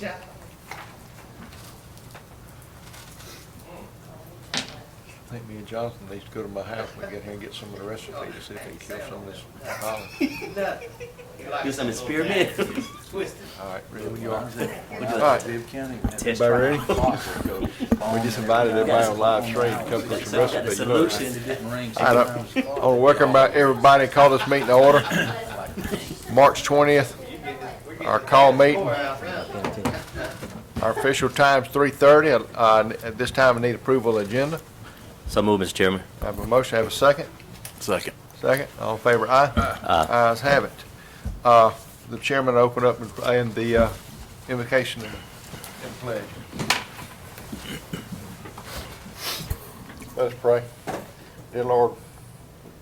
Yeah. I think me and Jonathan needs to go to my house and get here and get some of the recipe to see if we can kill some of this pollen. Do some experiment. All right, ready when you are. All right. Test Everybody drive. We just invited everybody on live stream to come cook some Got the recipes. Look, solution. I want to welcome everybody, call this meeting to order. March 20th, our call meeting. Our official time's 3:30. At this time, I need approval of the agenda. So move, Mr. Chairman. I have a motion, I have a second. Second. Second, all in favor, aye? Aye. Ayes have it. The chairman open up and the invocation and pledge. Let us pray. Dear Lord,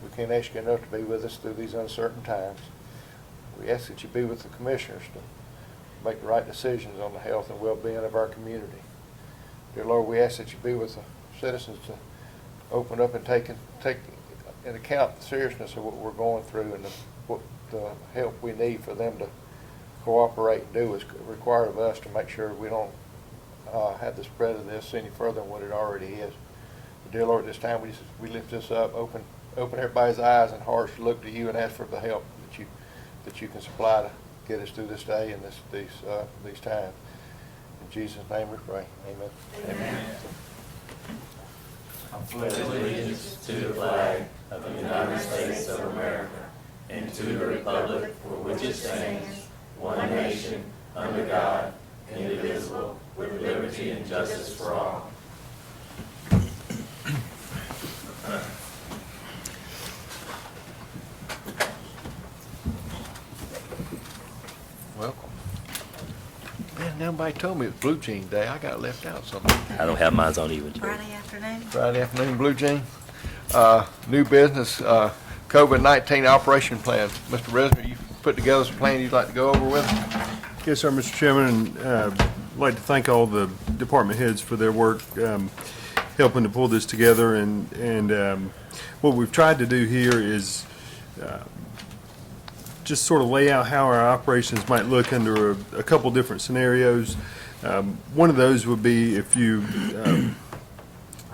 we can't ask you enough to be with us through these uncertain times. We ask that you be with the commissioners to make the right decisions on the health and well-being of our community. Dear Lord, we ask that you be with the citizens to open up and take in account the seriousness of what we're going through and what the help we need for them to cooperate and do is required of us to make sure we don't have the spread of this any further than what it already is. But dear Lord, this time we lift this up, open everybody's eyes and hearts to look to you and ask for the help that you can supply to get us through this day and these times. In Jesus' name we pray. Amen. Amen. I pledge allegiance to the flag of the United States of America and to the republic for which it stands, one nation, under God, indivisible, with liberty and justice for all. Welcome. Man, nobody told me it was Blue Jean Day. I got left out something. I don't have mine on even. Friday afternoon. Friday afternoon, Blue Jean. New business, COVID-19 operation plan. Mr. Resner, you put together some plan you'd like to go over with? Yes, sir, Mr. Chairman. I'd like to thank all the department heads for their work helping to pull this together. And what we've tried to do here is just sort of lay out how our operations might look under a couple different scenarios. One of those would be if you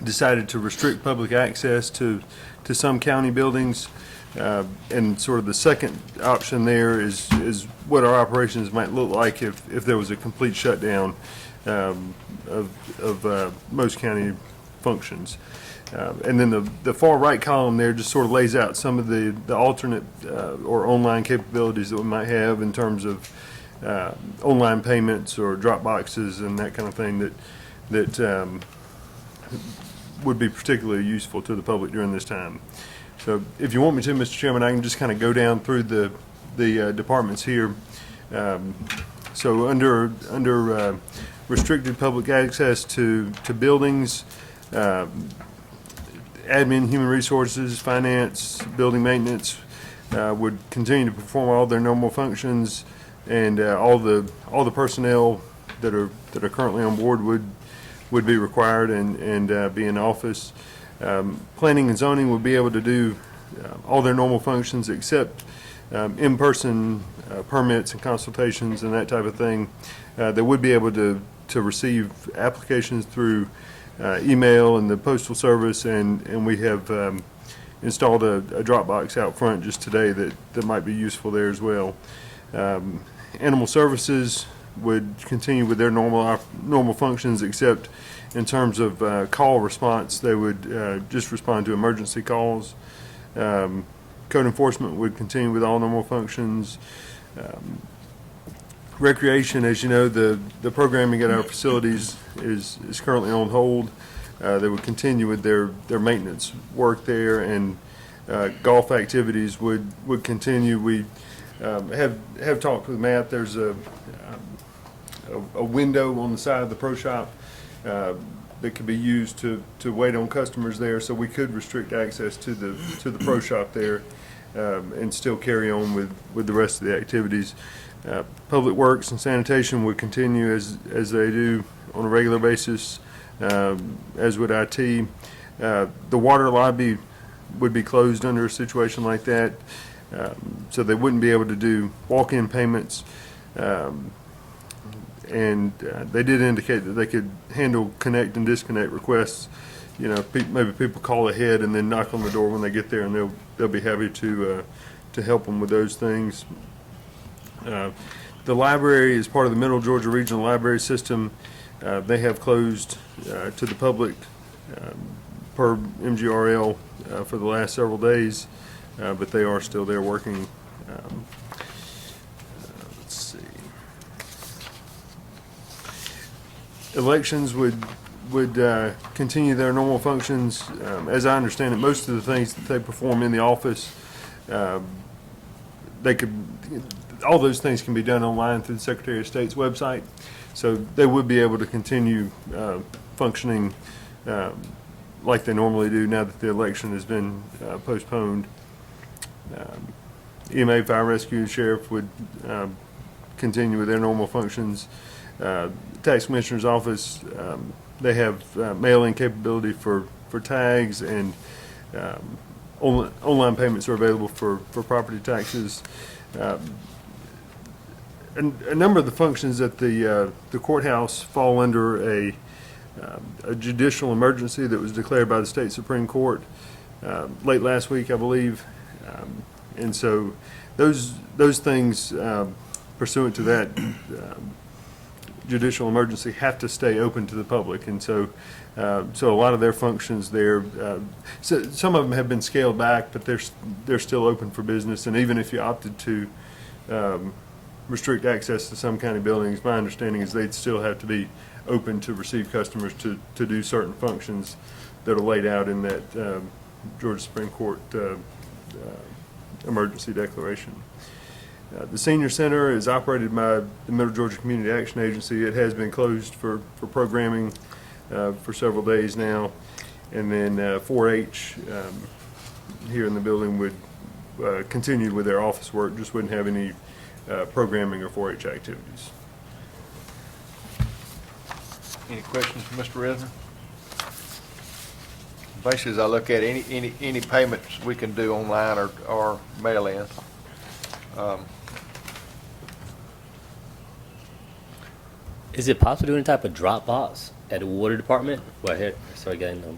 decided to restrict public access to some county buildings. And sort of the second option there is what our operations might look like if there was a complete shutdown of most county functions. And then the far right column there just sort of lays out some of the alternate or online capabilities that we might have in terms of online payments or drop boxes and that kind of thing that would be particularly useful to the public during this time. So if you want me to, Mr. Chairman, I can just kind of go down through the departments here. So under restricted public access to buildings, admin, human resources, finance, building maintenance would continue to perform all their normal functions, and all the personnel that are currently on board would be required and be in office. Planning and zoning would be able to do all their normal functions except in-person permits and consultations and that type of thing. They would be able to receive applications through email and the postal service, and we have installed a drop box out front just today that might be useful there as well. Animal services would continue with their normal functions, except in terms of call response, they would just respond to emergency calls. Code enforcement would continue with all normal functions. Recreation, as you know, the programming at our facilities is currently on hold. They would continue with their maintenance work there, and golf activities would continue. We have talked with Matt. There's a window on the side of the pro shop that could be used to wait on customers there, so we could restrict access to the pro shop there and still carry on with the rest of the activities. Public Works and Sanitation would continue as they do on a regular basis, as would IT. The water lobby would be closed under a situation like that, so they wouldn't be able to do walk-in payments. and they did indicate that they could handle connect and disconnect requests. You know, maybe people call ahead and then knock on the door when they get there, and they'll be happy to help them with those things. The library is part of the Middle Georgia Regional Library System. They have closed to the public per MGRL for the last several days, but they are still there working. Let's see. Elections would continue their normal functions. As I understand it, most of the things that they perform in the office, all those things can be done online through the Secretary of State's website. So they would be able to continue functioning like they normally do now that the election has been postponed. EMA, Fire Rescue, and Sheriff would continue with their normal functions. Tax Commissioner's Office, they have mail-in capability for tags, and online payments are available for property taxes. And a number of the functions at the courthouse fall under a judicial emergency that was declared by the state Supreme Court late last week, I believe. And so those things pursuant to that judicial emergency have to stay open to the public. And so so a lot of their functions there, so some of them have been scaled back, but they're still open for business. And even if you opted to restrict access to some county buildings, my understanding is they'd still have to be open to receive customers to do certain functions that are laid out in that Georgia Supreme Court emergency declaration. The Senior Center is operated by the Middle Georgia Community Action Agency. It has been closed for programming for several days now. And then 4-H here in the building would continue with their office work, just wouldn't have any programming or 4-H activities. Any questions for Mr. Resner? Basically, as I look at it, any payments we can do online or mail in. Is it possible to do any type of drop box at the water department? Well, here, sorry, getting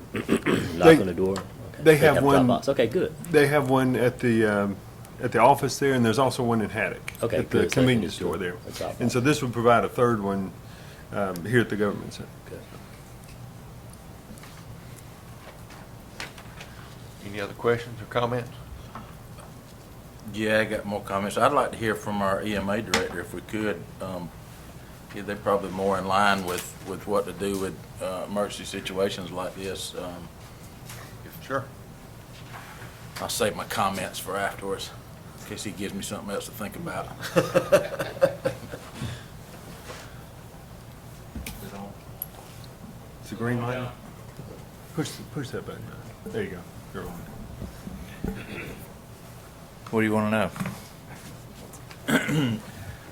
knock on the door. Okay. They have one. Drop box. Okay, good. They have one at the office there, and there's also one in Haddock Okay, at the good. So convenience they can store do there. a drop And box. so this would provide a third one here at the government center. Good. Any other questions or comments? Yeah, I got more comments. I'd like to hear from our EMA director if we could. Yeah, they're probably more in line with what to do with emergency situations like this. Sure. I'll save my comments for afterwards, in case he gives me something else to think about. It's the green light. Push that button. There you go. You're on. What do you want to know?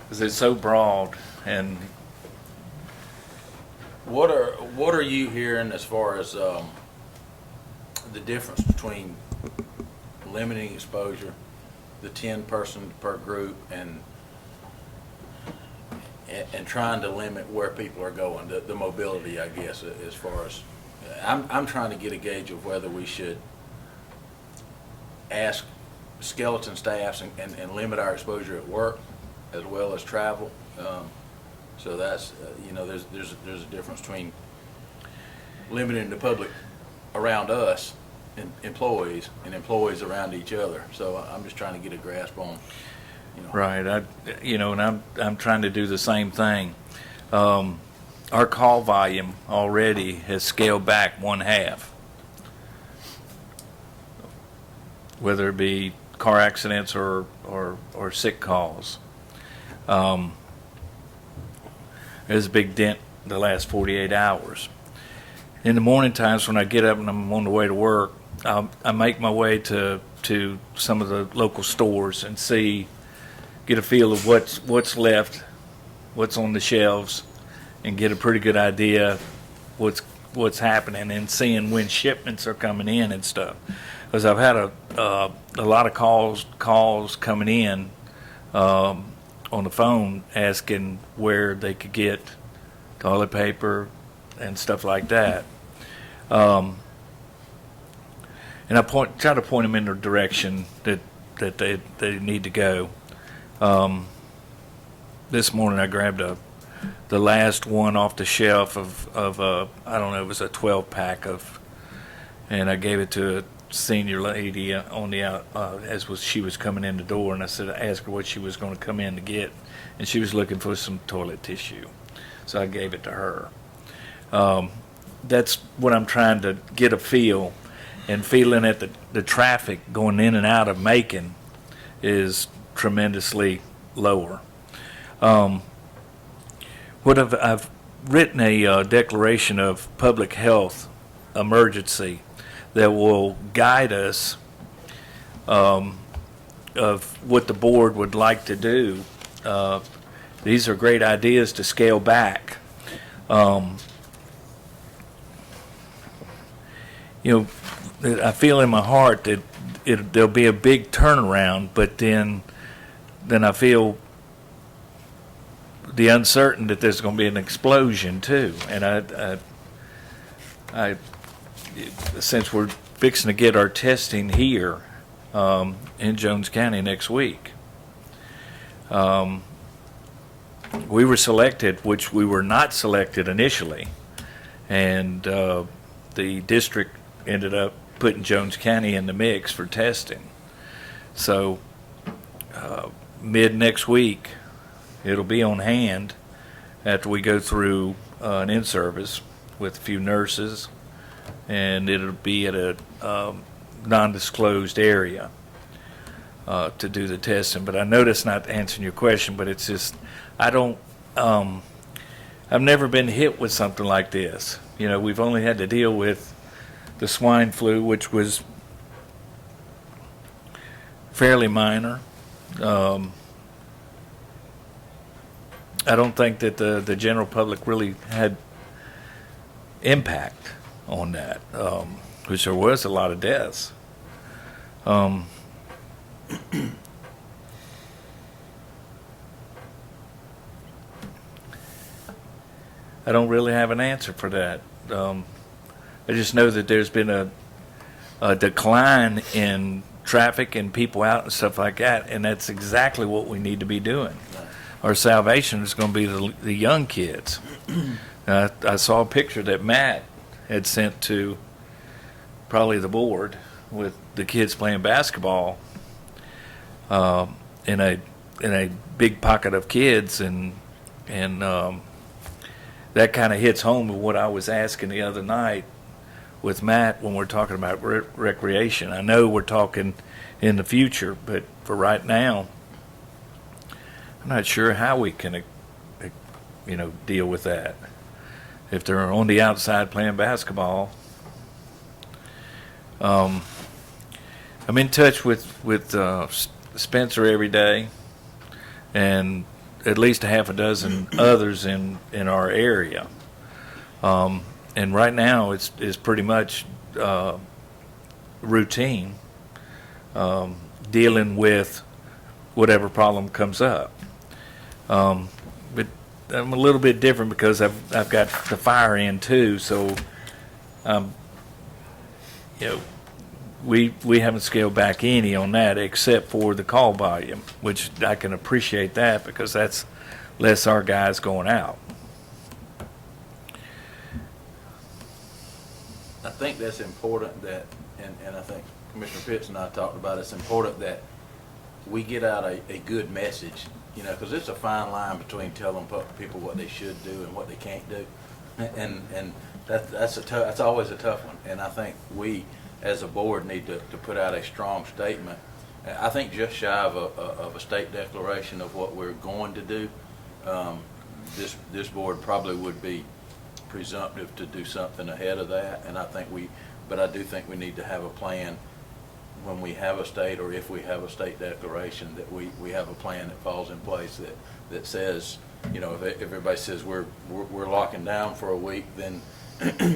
Because it's so broad, and What are you hearing as far as the difference between limiting exposure, the 10 person per group, and trying to limit where people are going, the mobility, I guess, as far as I'm trying to get a gauge of whether we should ask skeleton staffs and limit our exposure at work as well as travel. So that's, there's a difference between limiting the public around us, employees, and employees around each other. So I'm just trying to get a grasp on, right, and I'm trying to do the same thing. Our call volume already has scaled back 1/2, whether it be car accidents or sick calls. There's a big dent the last 48 hours. In the morning times when I get up and I'm on the way to work, I make my way to some of the local stores and get a feel of what's left, what's on the shelves, and get a pretty good idea what's happening, and seeing when shipments are coming in and stuff. Because I've had a lot of calls coming in on the phone asking where they could get toilet paper and stuff like that. And I try to point them in the direction that they need to go. This morning I grabbed the last one off the shelf of I don't know, it was a 12-pack and I gave it to a senior lady on the she was coming in the door, and I asked her what she was going to come in to get, and she was looking for some toilet tissue, so I gave it to her. That's what I'm trying to get a feel, and feeling that the traffic going in and out of Macon is tremendously lower. I've written a declaration of public health emergency that will guide us of what the board would like to do. These are great ideas to scale back. I feel in my heart that there'll be a big turnaround, but then I feel the uncertain that there's going to be an explosion too. And I since we're fixing to get our testing here in Jones County next week, we were selected, which we were not selected initially, and the district ended up putting Jones County in the mix for testing. So mid next week, it'll be on hand after we go through an in-service with a few nurses, and it'll be at a non-disclosed area to do the testing. But I know that's not answering your question, but it's just, I've never been hit with something like this. We've only had to deal with the swine flu, which was fairly minor. I don't think that the general public really had impact on that, which there was a lot of deaths. I don't really have an answer for that. I just know that there's been a decline in traffic and people out and stuff like that, and that's exactly what we need to be doing. Our salvation is going to be the young kids. I saw a picture that Matt had sent to probably the board with the kids playing basketball in a big pocket of kids, and that kind of hits home with what I was asking the other night with Matt when we're talking about recreation. I know we're talking in the future, but for right now, I'm not sure how we can, deal with that. If they're on the outside playing basketball, I'm in touch with Spencer every day, and at least a half a dozen others in our area. And right now it's pretty much routine, dealing with whatever problem comes up. But I'm a little bit different because I've got the fire in too, so we haven't scaled back any on that except for the call volume, which I can appreciate that because that's less our guys going out. I think that's important that, and I think Commissioner Pitts and I talked about it's important that we get out a good message, because it's a fine line between telling people what they should do and what they can't do, and that's always a tough one. And I think we, as a board, need to put out a strong statement. I think just shy of a state declaration of what we're going to do. This board probably would be presumptive to do something ahead of that, and I do think we need to have a plan when we have a state, or if we have a state declaration, that we have a plan that falls in place that says, if everybody says we're locking down for a week, then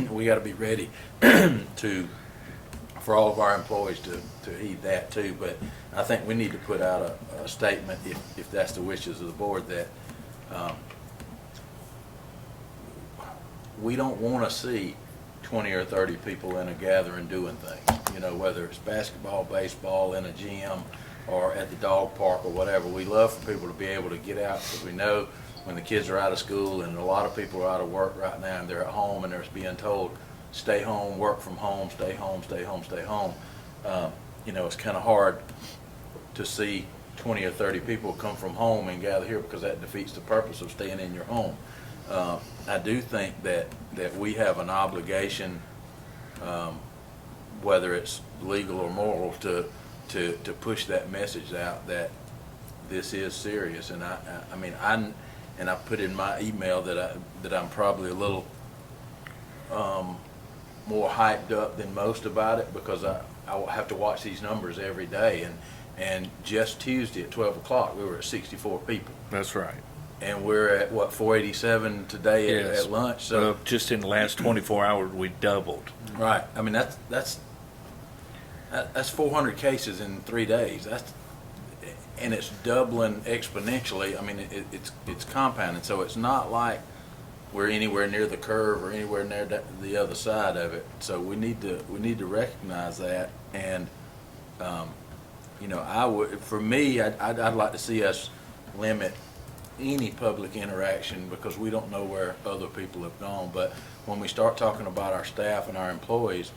we got to be ready to for all of our employees to heed that too. But I think we need to put out a statement, if that's the wishes of the board, that we don't want to see 20 or 30 people in a gathering doing things, you know, whether it's basketball, baseball, in a gym, or at the dog park or whatever. We love for people to be able to get out, because we know when the kids are out of school and a lot of people are out of work right now and they're at home and they're being told, stay home, work from home, stay home, stay home, stay home. You know, it's kind of hard to see 20 or 30 people come from home and gather here, because that defeats the purpose of staying in your home. I do think that we have an obligation, whether it's legal or moral, to push that message out that this is serious. And I mean, I put in my email that I'm probably a little more hyped up than most about it, because I have to watch these numbers every day. And just Tuesday at 12 o'clock, we were at 64 people. That's right. And we're at, what, 487 today Yes. at lunch? So, Just in the last 24 hours, we doubled. right. I mean, that's 400 cases in 3 days. And it's doubling exponentially. I mean, it's compounding. So it's not like we're anywhere near the curve or anywhere near the other side of it. So we need to recognize that. And you know, for me, I'd like to see us limit any public interaction, because we don't know where other people have gone. But when we start talking about our staff and our employees,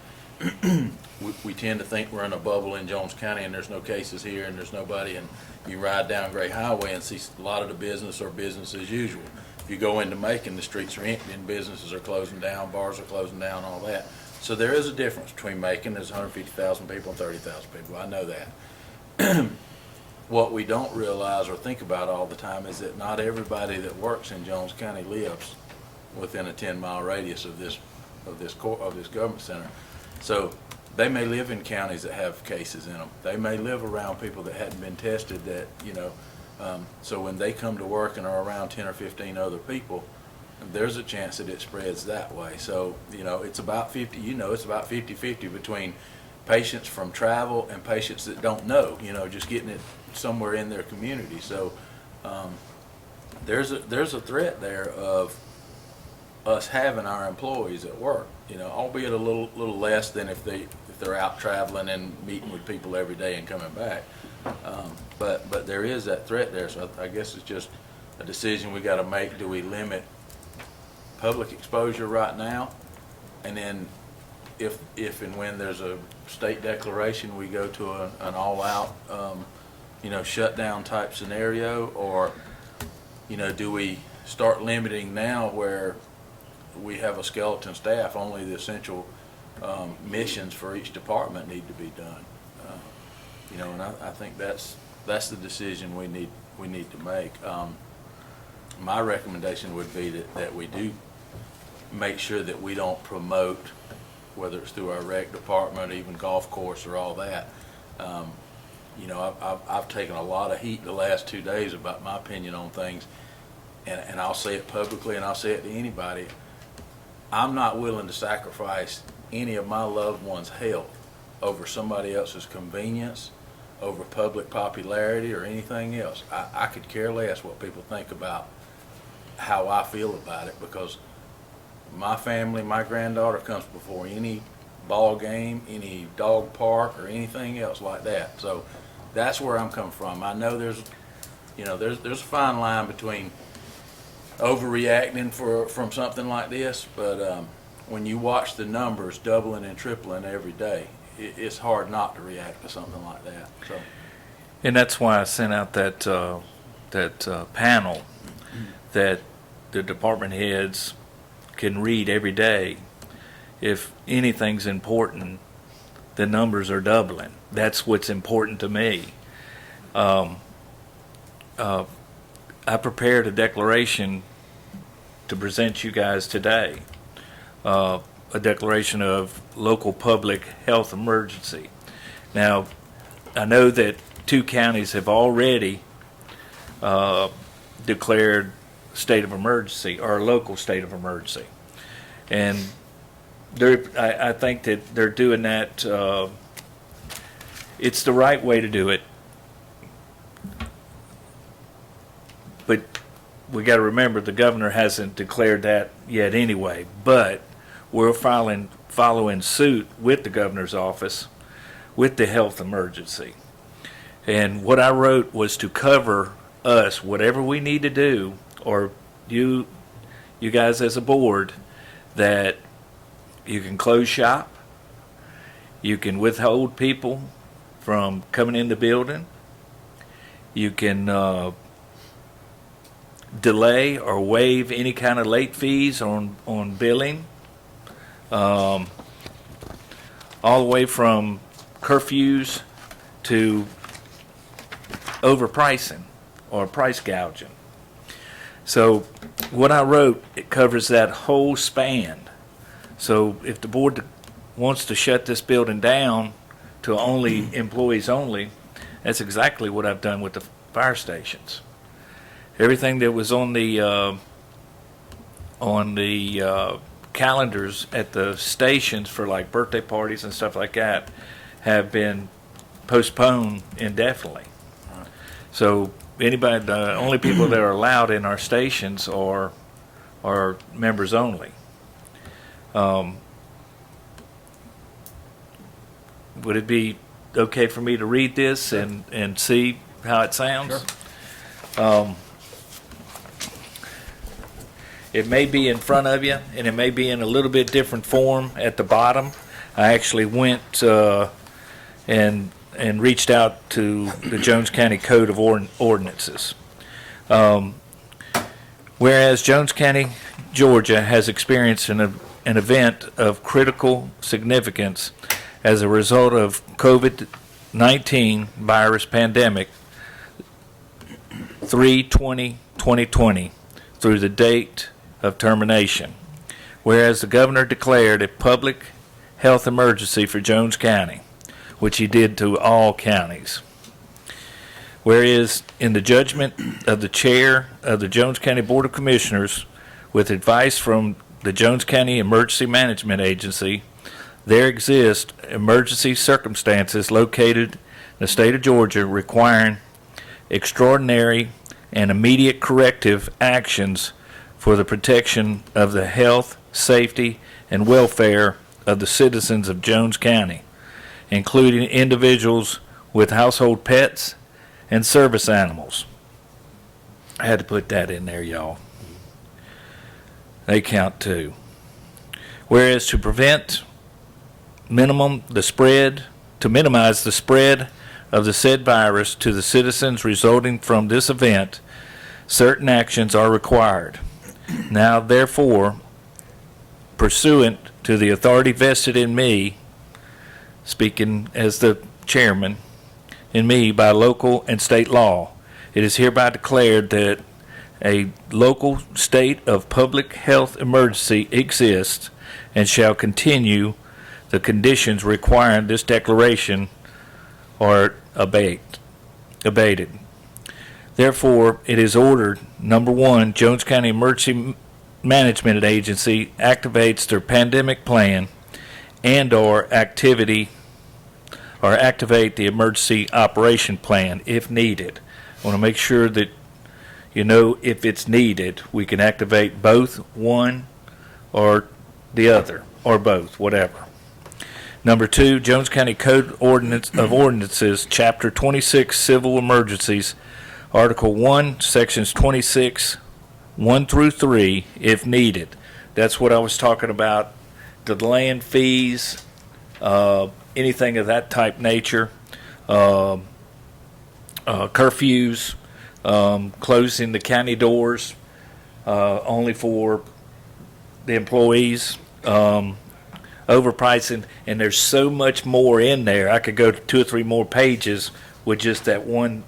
we tend to think we're in a bubble in Jones County and there's no cases here and there's nobody, and you ride down Gray Highway and see a lot of the business or business as usual. If you go into Macon, the streets are empty and businesses are closing down, bars are closing down, all that. So there is a difference between Macon. There's 150,000 people and 30,000 people. I know that. What we don't realize or think about all the time is that not everybody that works in Jones County lives within a 10-mile radius of this government center. So they may live in counties that have cases in them. They may live around people that hadn't been tested, that, you know, so when they come to work and are around 10 or 15 other people, there's a chance that it spreads that way. So, you know, it's about 50-50 between patients from travel and patients that don't know, you know, just getting it somewhere in their community. So there's a threat there of us having our employees at work, you know, albeit a little less than if they're out traveling and meeting with people every day and coming back. But there is that threat there. So I guess it's just a decision we got to make. Do we limit public exposure right now, and then if and when there's a state declaration, we go to an all-out you know, shutdown type scenario? Or, you know, do we start limiting now where we have a skeleton staff, only the essential missions for each department need to be done? You know, and I think that's the decision we need to make. My recommendation would be that we do make sure that we don't promote, whether it's through our rec department, even golf course or all that. You know, I've taken a lot of heat the last 2 days about my opinion on things, and I'll say it publicly and I'll say it to anybody. I'm not willing to sacrifice any of my loved ones' health over somebody else's convenience, over public popularity or anything else. I could care less what people think about how I feel about it, because my family, my granddaughter comes before any ball game, any dog park, or anything else like that. So that's where I'm coming from. I know there's a fine line between overreacting from something like this, but when you watch the numbers doubling and tripling every day, it's hard not to react to something like that. So, And that's why I sent out that panel that the department heads can read every day. If anything's important, the numbers are doubling. That's what's important to me. I prepared a declaration to present you guys today, a declaration of local public health emergency. Now, I know that 2 counties have already declared state of emergency, or a local state of emergency, and I think that they're doing that it's the right way to do it. But we got to remember the governor hasn't declared that yet anyway. But we're following suit with the governor's office with the health emergency. And what I wrote was to cover us, whatever we need to do, or you guys as a board, that you can close shop, you can withhold people from coming in the building, you can delay or waive any kind of late fees on billing, all the way from curfews to overpricing or price gouging. So what I wrote, it covers that whole span. So if the board wants to shut this building down to only employees only, that's exactly what I've done with the fire stations. Everything that was on the calendars at the stations for like birthday parties and stuff like that have been postponed indefinitely. So anybody, the only people that are allowed in our stations are members only. Would it be okay for me to read this and see how it sounds? Sure. It may be in front of you, and it may be in a little bit different form at the bottom. I actually went and reached out to the Jones County Code of Ordinances. Whereas Jones County, Georgia has experienced an event of critical significance as a result of COVID-19 virus pandemic 3/20/2020 through the date of termination. Whereas the governor declared a public health emergency for Jones County, which he did to all counties. Whereas in the judgment of the chair of the Jones County Board of Commissioners, with advice from the Jones County Emergency Management Agency, there exist emergency circumstances located in the state of Georgia requiring extraordinary and immediate corrective actions for the protection of the health, safety, and welfare of the citizens of Jones County, including individuals with household pets and service animals. I had to put that in there, y'all. They count too. Whereas to minimize the spread of the said virus to the citizens resulting from this event, certain actions are required. Now, therefore, pursuant to the authority vested in me, speaking as the chairman, in me by local and state law, it is hereby declared that a local state of public health emergency exists and shall continue. The conditions requiring this declaration are abated. Therefore, it is ordered, number one, Jones County Emergency Management Agency activates their pandemic plan and/or activate the emergency operation plan if needed. I want to make sure that you know if it's needed, we can activate both, one or the other, or both, whatever. Number two, Jones County Code of Ordinances, Chapter 26, Civil Emergencies, Article 1, Sections 26, 1 through 3, if needed. That's what I was talking about, delaying fees, anything of that type nature, curfews, closing the county doors only for the employees, overpricing, and there's so much more in there. I could go to 2 or 3 more pages with just that one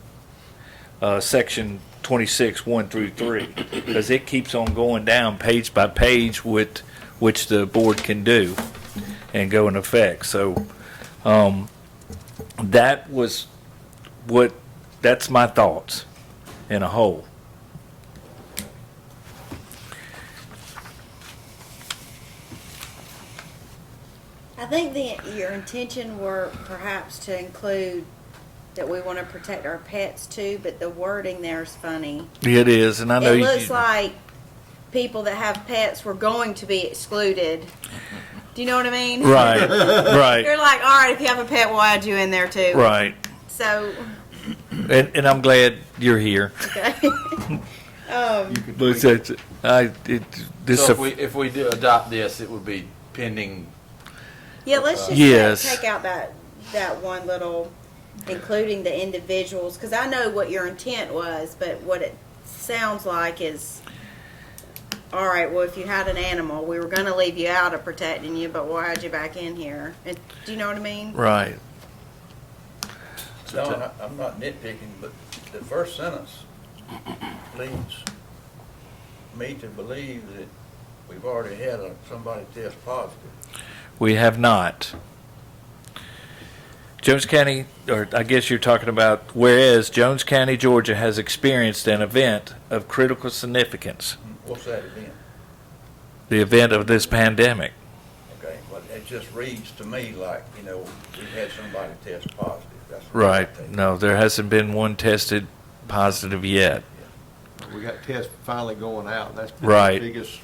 section 26, 1 through 3, because it keeps on going down page by page with which the board can do and go in effect. So that's my thoughts in a whole. I think your intention were perhaps to include that we want to protect our pets too, but the wording there is funny. It is, and I know It you. looks like people that have pets were going to be excluded. Do you know what I mean? Right, You're right, like, all right, if you have a pet, we'll add you in there too. right. So, And I'm glad you're here. okay. You could But tweak it. this So if we do adopt this, it would be pending. Yeah, let's just Yes. take out that one little, including the individuals, because I know what your intent was, but what it sounds like is, all right, well, if you had an animal, we were going to leave you out of protecting you, but we'll add you back in here. Do you know what I mean? right. No, I'm not nitpicking, but the first sentence leads me to believe that we've already had somebody test positive. We have not. Jones County, or I guess you're talking about, whereas Jones County, Georgia has experienced an event of critical significance, What's that event? the event of this pandemic. Okay, but it just reads to me like, we've had somebody test positive. That's what Right. I take. No, there hasn't been one tested positive yet. We got tests finally going out, and that's been Right. the biggest.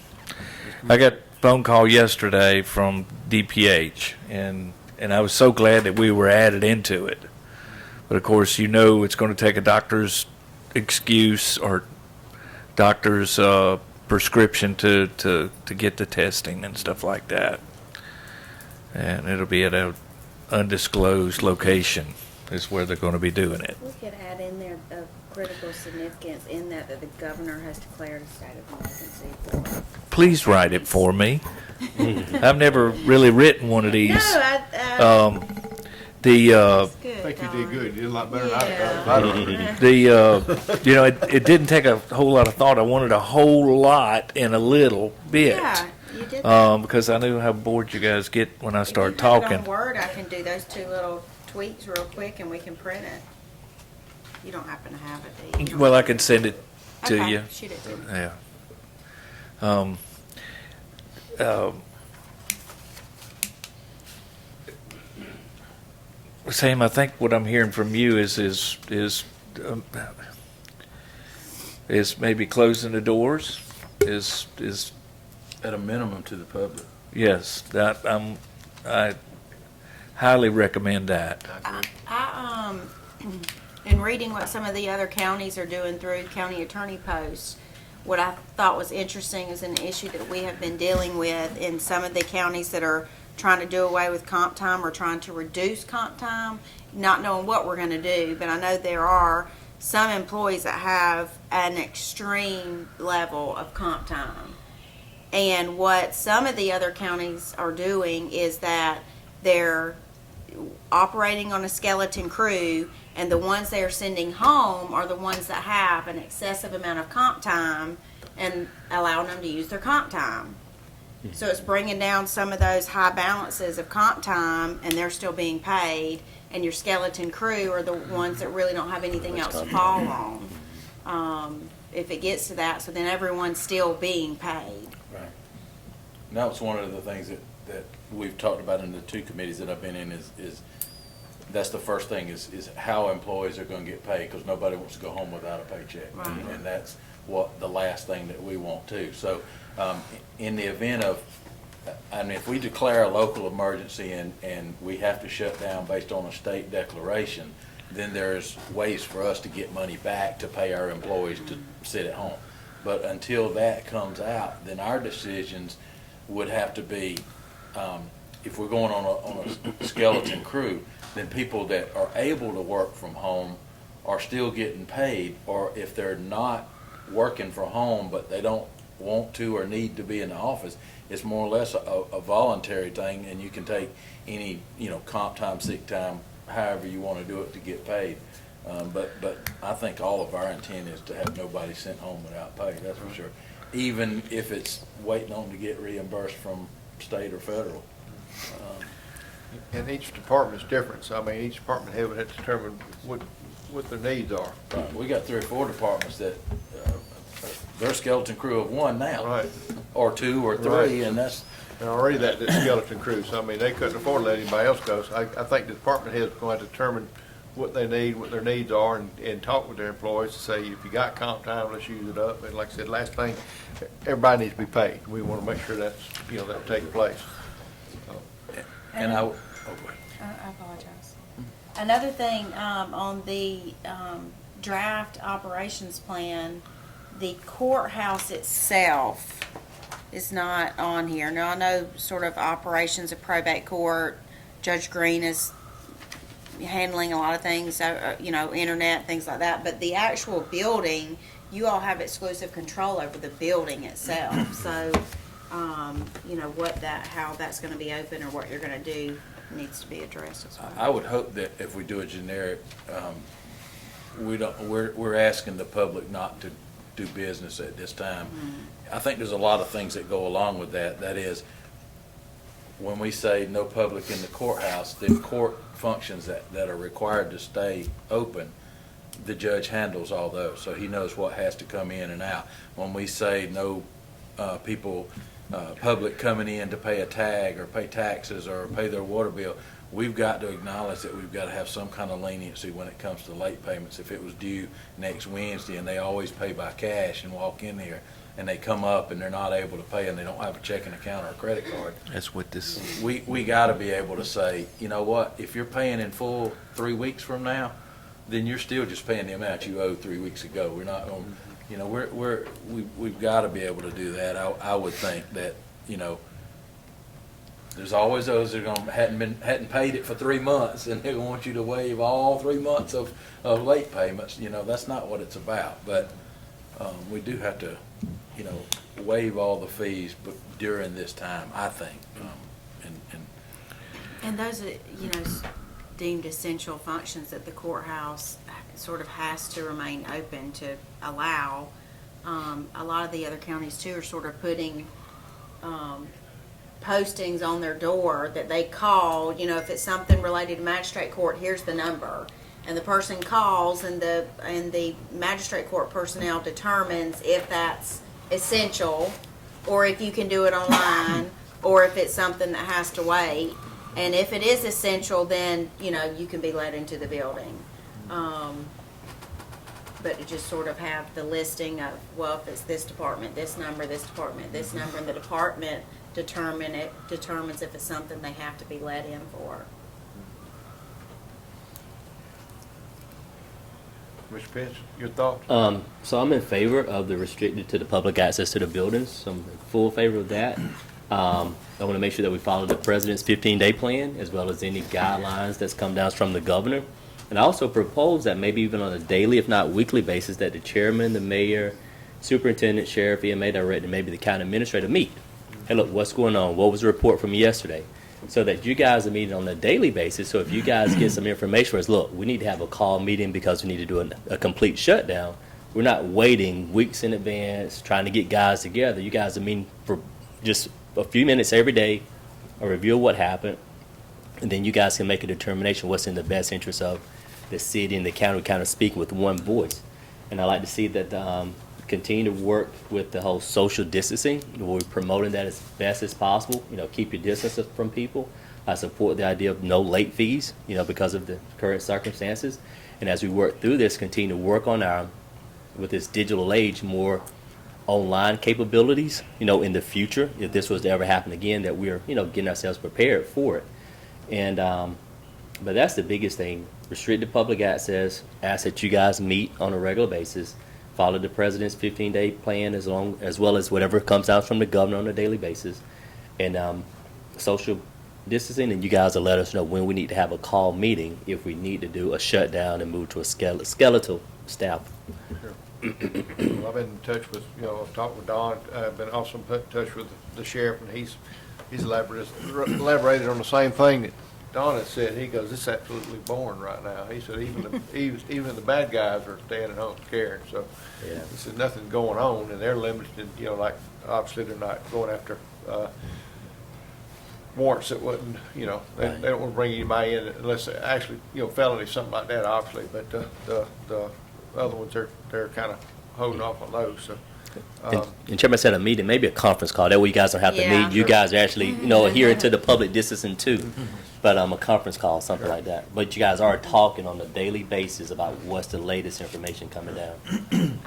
I got a phone call yesterday from DPH, and I was so glad that we were added into it. But of course, it's going to take a doctor's excuse or doctor's prescription to get the testing and stuff like that. And it'll be at an undisclosed location is where they're going to be doing it. We could add in there of critical significance in that the governor has declared a state of emergency for. Please write it for me. I've never really written one of these. No, Um, the good. I think you did good. You did a lot better than I Yeah. did. it didn't take a whole lot of thought. I wanted a whole lot in a little bit. Yeah, you did that. Because I knew how bored you guys get when I start If you have it talking. on Word, I can do those two little tweaks real quick and we can print it. You don't happen to have it, do you? Well, I can send it to Okay, you. shoot it to me. Yeah. Um, Sam, I think what I'm hearing from you is maybe closing the doors. Is At a minimum to the public. yes, that I highly recommend that. I in reading what some of the other counties are doing through county attorney posts, what I thought was interesting is an issue that we have been dealing with in some of the counties that are trying to do away with comp time or trying to reduce comp time, not knowing what we're going to do. But I know there are some employees that have an extreme level of comp time. And what some of the other counties are doing is that they're operating on a skeleton crew, and the ones they are sending home are the ones that have an excessive amount of comp time and allowing them to use their comp time. So it's bringing down some of those high balances of comp time, and they're still being paid, and your skeleton crew are the ones that really don't have anything else to fall on. If it gets to that, so then everyone's still being paid. Right. And that was one of the things that we've talked about in the two committees that I've been in is that's the first thing is how employees are going to get paid, because nobody wants to go home without a paycheck. Right. And that's what the last thing that we want too. So in the event of, if we declare a local emergency and we have to shut down based on a state declaration, then there's ways for us to get money back to pay our employees to sit at home. But until that comes out, then our decisions would have to be, if we're going on a skeleton crew, then people that are able to work from home are still getting paid, or if they're not working from home but they don't want to or need to be in the office, it's more or less a voluntary thing, and you can take any comp time, sick time, however you want to do it to get paid. But I think all of our intent is to have nobody sent home without pay, that's for sure, even if it's waiting on to get reimbursed from state or federal. And each department's different, so each department head would have to determine what their needs are. Right. We got 3 or 4 departments that they're skeleton crew of 1 now, Right. or 2 or 3, Right. and that's And already that skeleton crew, so I mean, they couldn't afford to let anybody else go. So I think the department head's going to determine what they need, what their needs are, and talk with their employees to say, if you got comp time, let's use it up. And like I said, last thing, everybody needs to be paid. We want to make sure that's, that taking place. And I, I apologize. Another thing, on the, draft operations plan, the courthouse itself is not on here. Now, I know sort of operations of probate court, Judge Green is handling a lot of things, internet, things like that, but the actual building, you all have exclusive control over the building itself. So, how that's gonna be open or what you're gonna do needs to be addressed as well. I would hope that if we do a generic, we're asking the public not to do business at this time. I think there's a lot of things that go along with that. That is, when we say no public in the courthouse, the court functions that are required to stay open, the judge handles all those, so he knows what has to come in and out. When we say no public coming in to pay a tag or pay taxes or pay their water bill, we've got to acknowledge that we've got to have some kind of leniency when it comes to late payments. If it was due next Wednesday and they always pay by cash and walk in here and they come up and they're not able to pay and they don't have a checking account or a credit card, That's what this, we got to be able to say, you know what, if you're paying in full 3 weeks from now, then you're still just paying the amount you owed 3 weeks ago. We're not going, we've got to be able to do that. I would think that, there's always those that hadn't paid it for 3 months, and they want you to waive all 3 months of late payments. That's not what it's about. But we do have to, waive all the fees, but during this time, I think. And those are, deemed essential functions that the courthouse sort of has to remain open to allow. A lot of the other counties too are sort of putting, postings on their door that they call, if it's something related to magistrate court, here's the number. And the person calls and the magistrate court personnel determines if that's essential or if you can do it online or if it's something that has to wait. And if it is essential, then, you can be let into the building. But to just sort of have the listing of, well, if it's this department, this number, this department, this number, and the department determines if it's something they have to be let in for. Mr. Pitts, your thoughts? So I'm in favor of the restricted to the public access to the buildings. So I'm in full favor of that. I want to make sure that we follow the president's 15-day plan as well as any guidelines that's come down from the governor. And I also propose that maybe even on a daily, if not weekly basis, that the chairman, the mayor, superintendent, sheriff, EMA director, maybe the county administrator meet. Hey, look, what's going on? What was the report from yesterday? So that you guys are meeting on a daily basis. So if you guys get some information for us, look, we need to have a call meeting because we need to do a complete shutdown. We're not waiting weeks in advance trying to get guys together. You guys are meeting for just a few minutes every day, a review of what happened, and then you guys can make a determination what's in the best interest of the city and the county, kind of speaking with one voice. And I like to see that continue to work with the whole social distancing. We're promoting that as best as possible. Keep your distance from people. I support the idea of no late fees, because of the current circumstances. And as we work through this, continue to work on with this digital age, more online capabilities, in the future, if this was to ever happen again, that we're, getting ourselves prepared for it. And, but that's the biggest thing. Restricted public access, ask that you guys meet on a regular basis, follow the president's 15-day plan as well as whatever comes out from the governor on a daily basis, and social distancing, and you guys will let us know when we need to have a call meeting if we need to do a shutdown and move to a skeletal staff. Well, I've been in touch with, I've talked with Don, I've been also put in touch with the sheriff, and he's elaborated on the same thing that Don had said. He goes, it's absolutely boring right now. He said even the bad guys are staying at home caring. So Yeah. he said nothing's going on, and they're limited. Like obviously they're not going after warrants that wouldn't. They don't want to bring anybody in unless they actually felony, something like that. Obviously, but the other ones they're kind of holding off on those. So And Chairman said a meeting, maybe a conference call. That way you guys don't have to Yeah. meet. You guys are actually, adhering to the public distancing too. But a conference call, something like that. But you guys are talking on a daily basis about what's the latest information coming down.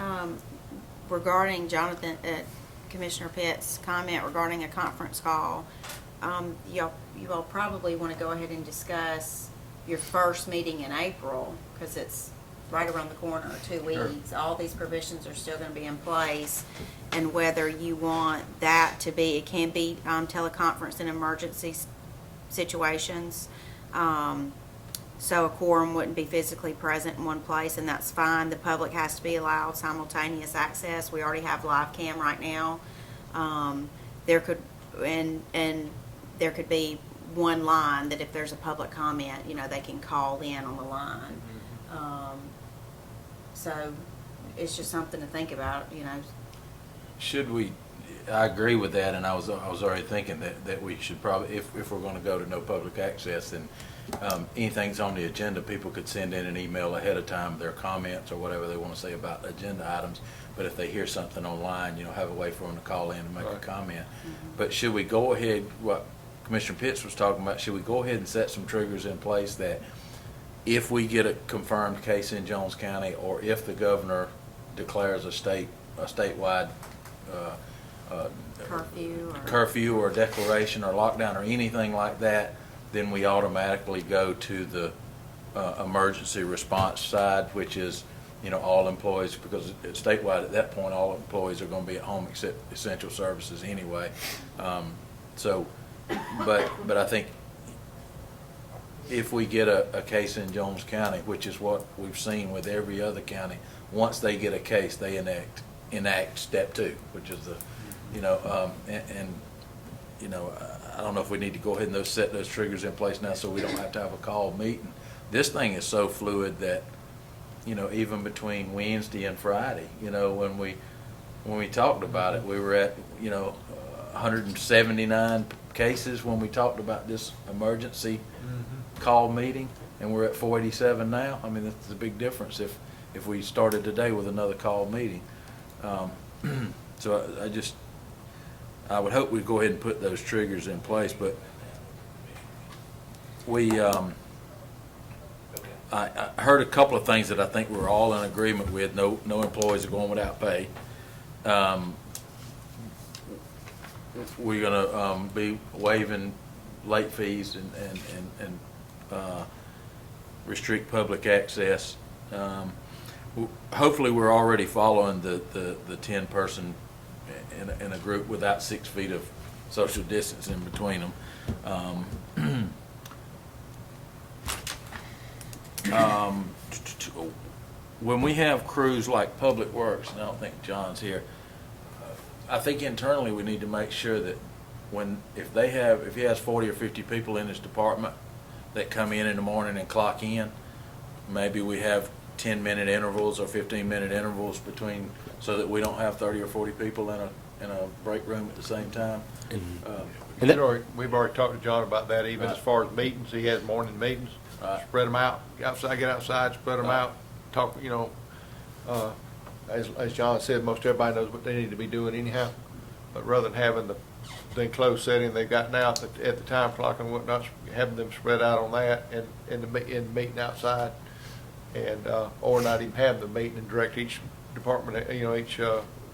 Regarding Jonathan, Commissioner Pitt's comment regarding a conference call, you all probably want to go ahead and discuss your first meeting in April, because it's right around the corner, 2 weeks. All these provisions are still going to be in place, and whether you want that to be, it can be teleconference in emergency situations. So a quorum wouldn't be physically present in one place, and that's fine. The public has to be allowed simultaneous access. We already have live cam right now. There could, and there could be one line that if there's a public comment, they can call in on the line. So it's just something to think about, Should we, I agree with that, and I was already thinking that we should probably, if we're gonna go to no public access, then anything's on the agenda, people could send in an email ahead of time, their comments or whatever they wanna say about agenda items. But if they hear something online, have a way for them to call in and make a comment. But should we go ahead, what Commissioner Pitts was talking about, should we go ahead and set some triggers in place that if we get a confirmed case in Jones County, or if the governor declares a statewide curfew or declaration or lockdown or anything like that, then we automatically go to the emergency response side, which is, all employees, because it's statewide at that point, all employees are going to be at home except essential services anyway. But I think if we get a case in Jones County, which is what we've seen with every other county, once they get a case, they enact step 2, which is the, I don't know if we need to go ahead and set those triggers in place now so we don't have to have a call meeting. This thing is so fluid that, even between Wednesday and Friday, when we talked about it, we were at, 179 cases when we talked about this emergency call meeting, and we're at 487 now. I mean, that's a big difference if we started today with another call meeting. So I would hope we'd go ahead and put those triggers in place, but I heard a couple of things that I think we're all in agreement with. No employees are going without pay. We're gonna be waiving late fees and restrict public access. Hopefully, we're already following the 10-person in a group without 6 feet of social distance in between them. When we have crews like Public Works, and I don't think John's here, I think internally we need to make sure that if he has 40 or 50 people in his department that come in the morning and clock in, maybe we have 10-minute intervals or 15-minute intervals between, so that we don't have 30 or 40 people in a break room at the same time. We've already talked to John about that, even as far as meetings. He has morning meetings. Spread them out. Get outside, spread them out. Talk, as John said, most everybody knows what they need to be doing anyhow. But rather than having the enclosed setting they've got now at the time clock and whatnot, having them spread out on that and in the meeting outside, and or not even have the meeting and direct each department, each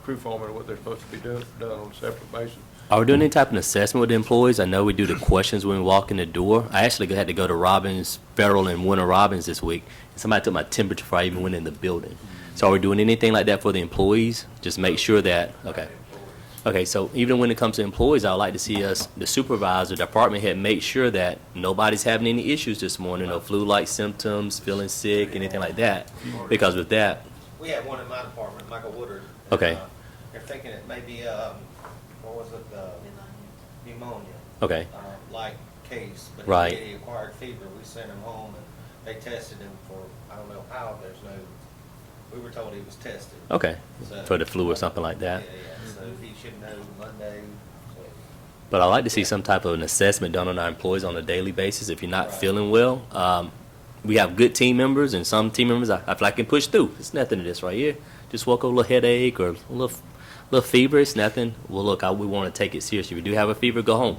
crew foreman what they're supposed to be done on a separate basis. Are we doing any type of assessment with the employees? I know we do the questions when we walk in the door. I actually had to go to Robbins, Federal, and Winter Robbins this week. Somebody took my temperature before I even went in the building. So are we doing anything like that for the employees? Just make sure that, okay, so even when it comes to employees, I would like to see us, the supervisor, department head, make sure that nobody's having any issues this morning, no flu-like symptoms, feeling sick, anything like that. Because with that, We had one in my department, Michael Woodard. Okay. They're thinking it may be, what was it, pneumonia. okay, Like case, but Right. he acquired fever. We sent him home and they tested him for, I don't know how, we were told he was tested. okay, So- for the flu or something like that. Yeah, so he should know Monday. So. But I'd like to see some type of an assessment done on our employees on a daily basis. If you're not feeling well, we have good team members, and some team members I feel like can push through. It's nothing to this right here. Just walk over a little headache or a little fever, it's nothing. Well, look, we want to take it seriously. If you do have a fever, go home.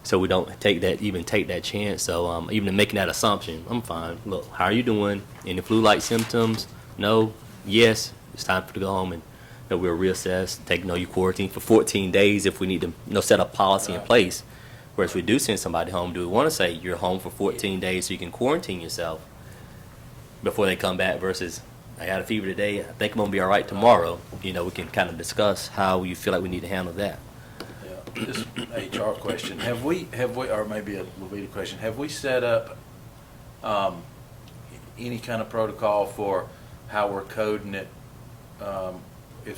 So we don't take that chance. So even in making that assumption, I'm fine. Look, how are you doing? Any flu-like symptoms? No? Yes? It's time for you to go home, and we'll reassess, take your quarantine for 14 days if we need to set a policy in place. Whereas if we do send somebody home, do we want to say you're home for 14 days so you can quarantine yourself before they come back versus I got a fever today, I think I'm going to be all right tomorrow. We can kind of discuss how you feel like we need to handle that. Yeah, this HR question, have we, or maybe a Levita question, have we set up any kind of protocol for how we're coding it? If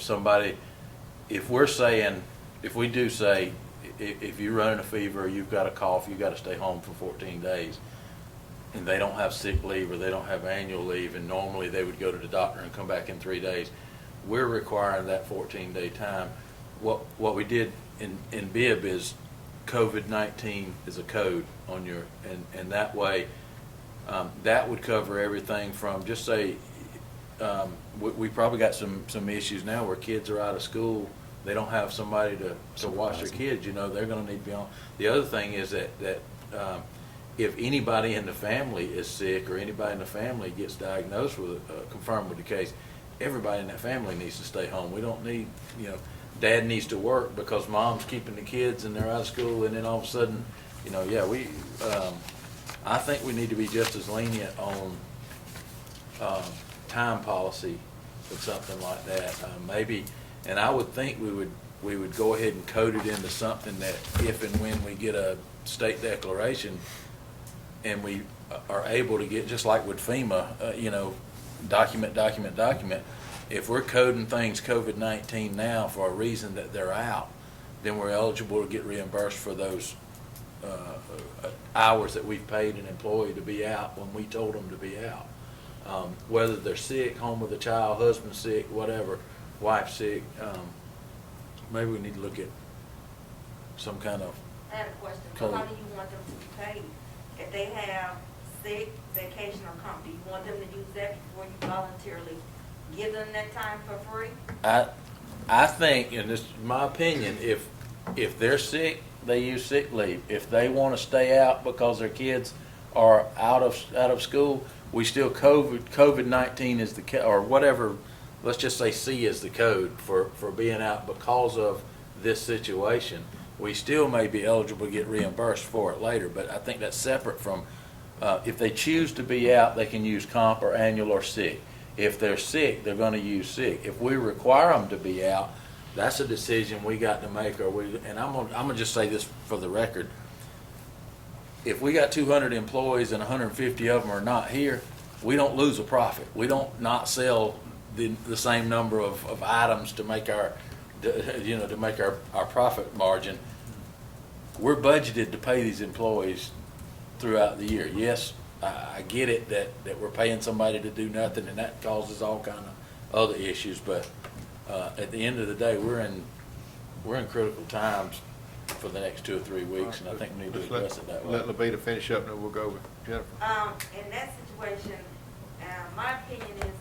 we do say, if you're running a fever, or you've got a cough, you've got to stay home for 14 days, and they don't have sick leave or they don't have annual leave, and normally they would go to the doctor and come back in 3 days, we're requiring that 14-day time. What we did in BIB is COVID-19 is a code on your, and that way, that would cover everything from, just say, we probably got some issues now where kids are out of school, they don't have somebody to watch their kids, they're going to need to be on. The other thing is that if anybody in the family is sick or anybody in the family gets diagnosed with, confirmed with the case, everybody in that family needs to stay home. We don't need, dad needs to work because mom's keeping the kids and they're out of school, and then all of a sudden, I think we need to be just as lenient on time policy with something like that. Maybe, and I would think we would go ahead and code it into something that if and when we get a state declaration and we are able to get, just like with FEMA, document. If we're coding things COVID-19 now for a reason that they're out, then we're eligible to get reimbursed for those hours that we've paid an employee to be out when we told them to be out. Whether they're sick, home with a child, husband sick, whatever, wife sick, maybe we need to look at some kind of I have a question. code. How do you want them to be paid? If they have sick, vacation, or comp, do you want them to use that before you voluntarily give them that time for free? I think, and this is my opinion, if they're sick, they use sick leave. If they want to stay out because their kids are out of school, we still COVID-19 is or whatever. Let's just say C is the code for being out because of this situation. We still may be eligible to get reimbursed for it later, but I think that's separate from, if they choose to be out, they can use comp or annual or sick. If they're sick, they're going to use sick. If we require them to be out, that's a decision we got to make. And I'm gonna just say this for the record. If we got 200 employees and 150 of them are not here, we don't lose a profit. We don't not sell the same number of items to make our profit margin. We're budgeted to pay these employees throughout the year. Yes, I get it that we're paying somebody to do nothing, and that causes all kind of other issues. But at the end of the day, we're in critical times for the next 2 or 3 weeks, and I think we need to address it that way. Let Levita finish up, and then we'll go with Jennifer. In that situation, my opinion is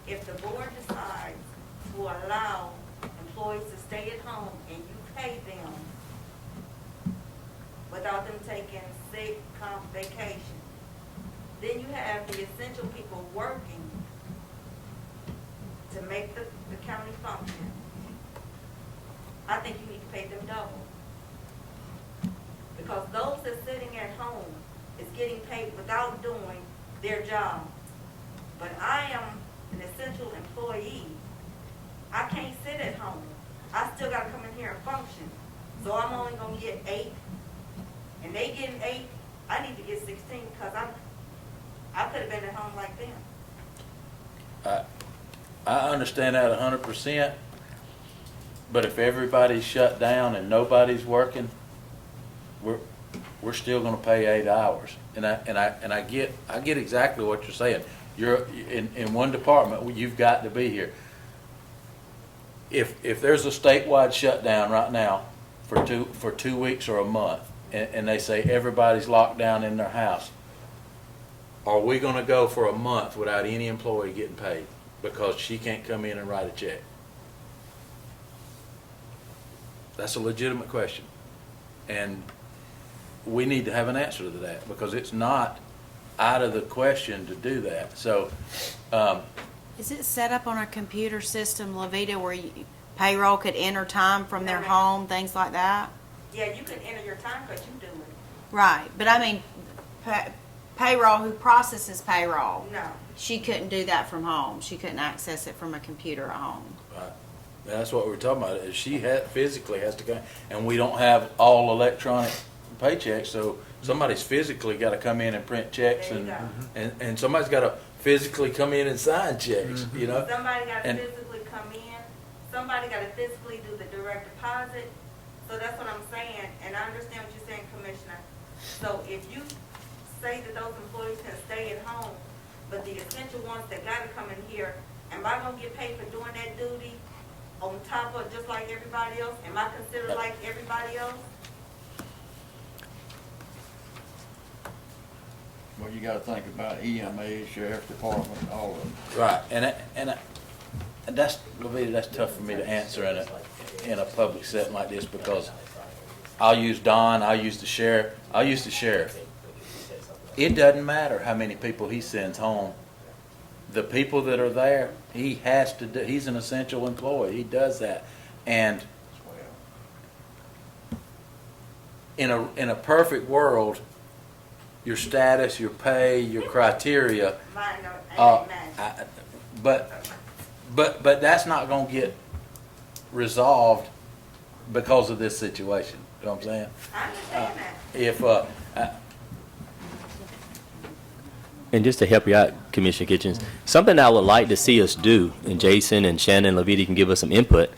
if the board decides to allow employees to stay at home and you pay them without them taking sick, comp, vacation, then you have the essential people working to make the county function. I think you need to pay them double. Because those that's sitting at home is getting paid without doing their job. But I am an essential employee. I can't sit at home. I still gotta come in here and function. So I'm only gonna get 8, and they getting 8, I need to get 16 because I could have been at home like them. I understand that 100%, but if everybody's shut down and nobody's working, we're still going to pay 8 hours. And I get exactly what you're saying. You're in one department, you've got to be here. If there's a statewide shutdown right now for 2 weeks or a month, and they say everybody's locked down in their house, are we going to go for a month without any employee getting paid because she can't come in and write a check? That's a legitimate question. And we need to have an answer to that, because it's not out of the question to do that. So, Is it set up on a computer system, Levita, where payroll could enter time from their home, things like that? Yeah, you can enter your time because you do it. Right, but I mean, payroll, who processes payroll, No. she couldn't do that from home. She couldn't access it from a computer at home. that's what we're talking about, is she physically has to go, and we don't have all electronic paychecks, so somebody's physically gotta come in and print checks, There you and somebody's gotta physically come in and sign checks, you know? Somebody gotta And- physically come in, somebody gotta physically do the direct deposit. So that's what I'm saying, and I understand what you're saying, Commissioner. So if you say that those employees can stay at home, but the essential ones that gotta come in here, am I gonna get paid for doing that duty on top of just like everybody else? Am I considered like everybody else? Well, you gotta think about EMA, Sheriff's Department, all of them. Right, and that's, Levita, that's tough for me to answer in a public setting like this, because I'll use Don, I'll use the sheriff. It doesn't matter how many people he sends home. The people that are there, he has to do, he's an essential employee, he does that. And in a perfect world, your status, your pay, your criteria, Mine, no, ain't mine. but that's not gonna get resolved because of this situation. You know what I'm saying? I understand that. If, And just to help you out, Commissioner Kitchens, something I would like to see us do, and Jason and Shannon and Levita can give us some input,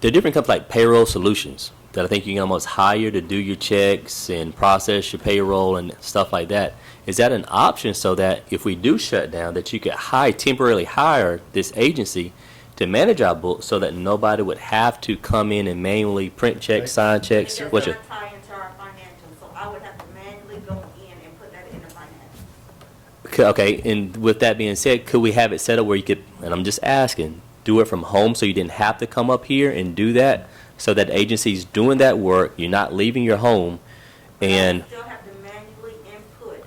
there are different companies like Payroll Solutions that I think you can almost hire to do your checks and process your payroll and stuff like that. Is that an option so that if we do shut down, that you could temporarily hire this agency to manage our books so that nobody would have to come in and manually print checks, sign checks? It does What's your, not tie into our financials, so I would have to manually go in and put that in the financials. okay, and with that being said, could we have it set up where you could, and I'm just asking, do it from home so you didn't have to come up here and do that? So that agency's doing that work, you're not leaving your home, and I still have to manually input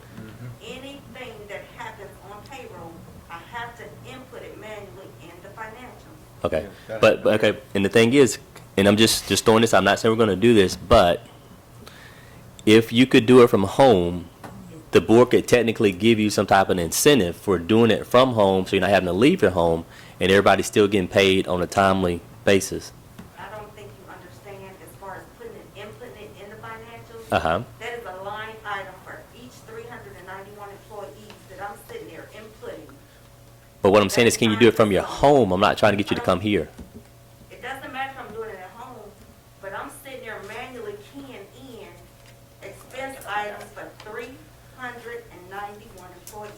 anything that happens on payroll. I have to input it manually in the financials. okay, but okay, and the thing is, and I'm just throwing this, I'm not saying we're going to do this, but if you could do it from home, the board could technically give you some type of incentive for doing it from home, so you're not having to leave your home, and everybody's still getting paid on a timely basis. I don't think you understand as far as inputting it in the financials. Uh-huh. That is a line item for each 391 employees that I'm sitting there inputting. But what I'm saying is, can you do it from your home? I'm not trying to get you to come here. It doesn't matter if I'm doing it at home, but I'm sitting there manually keying in expense items for 391 employees.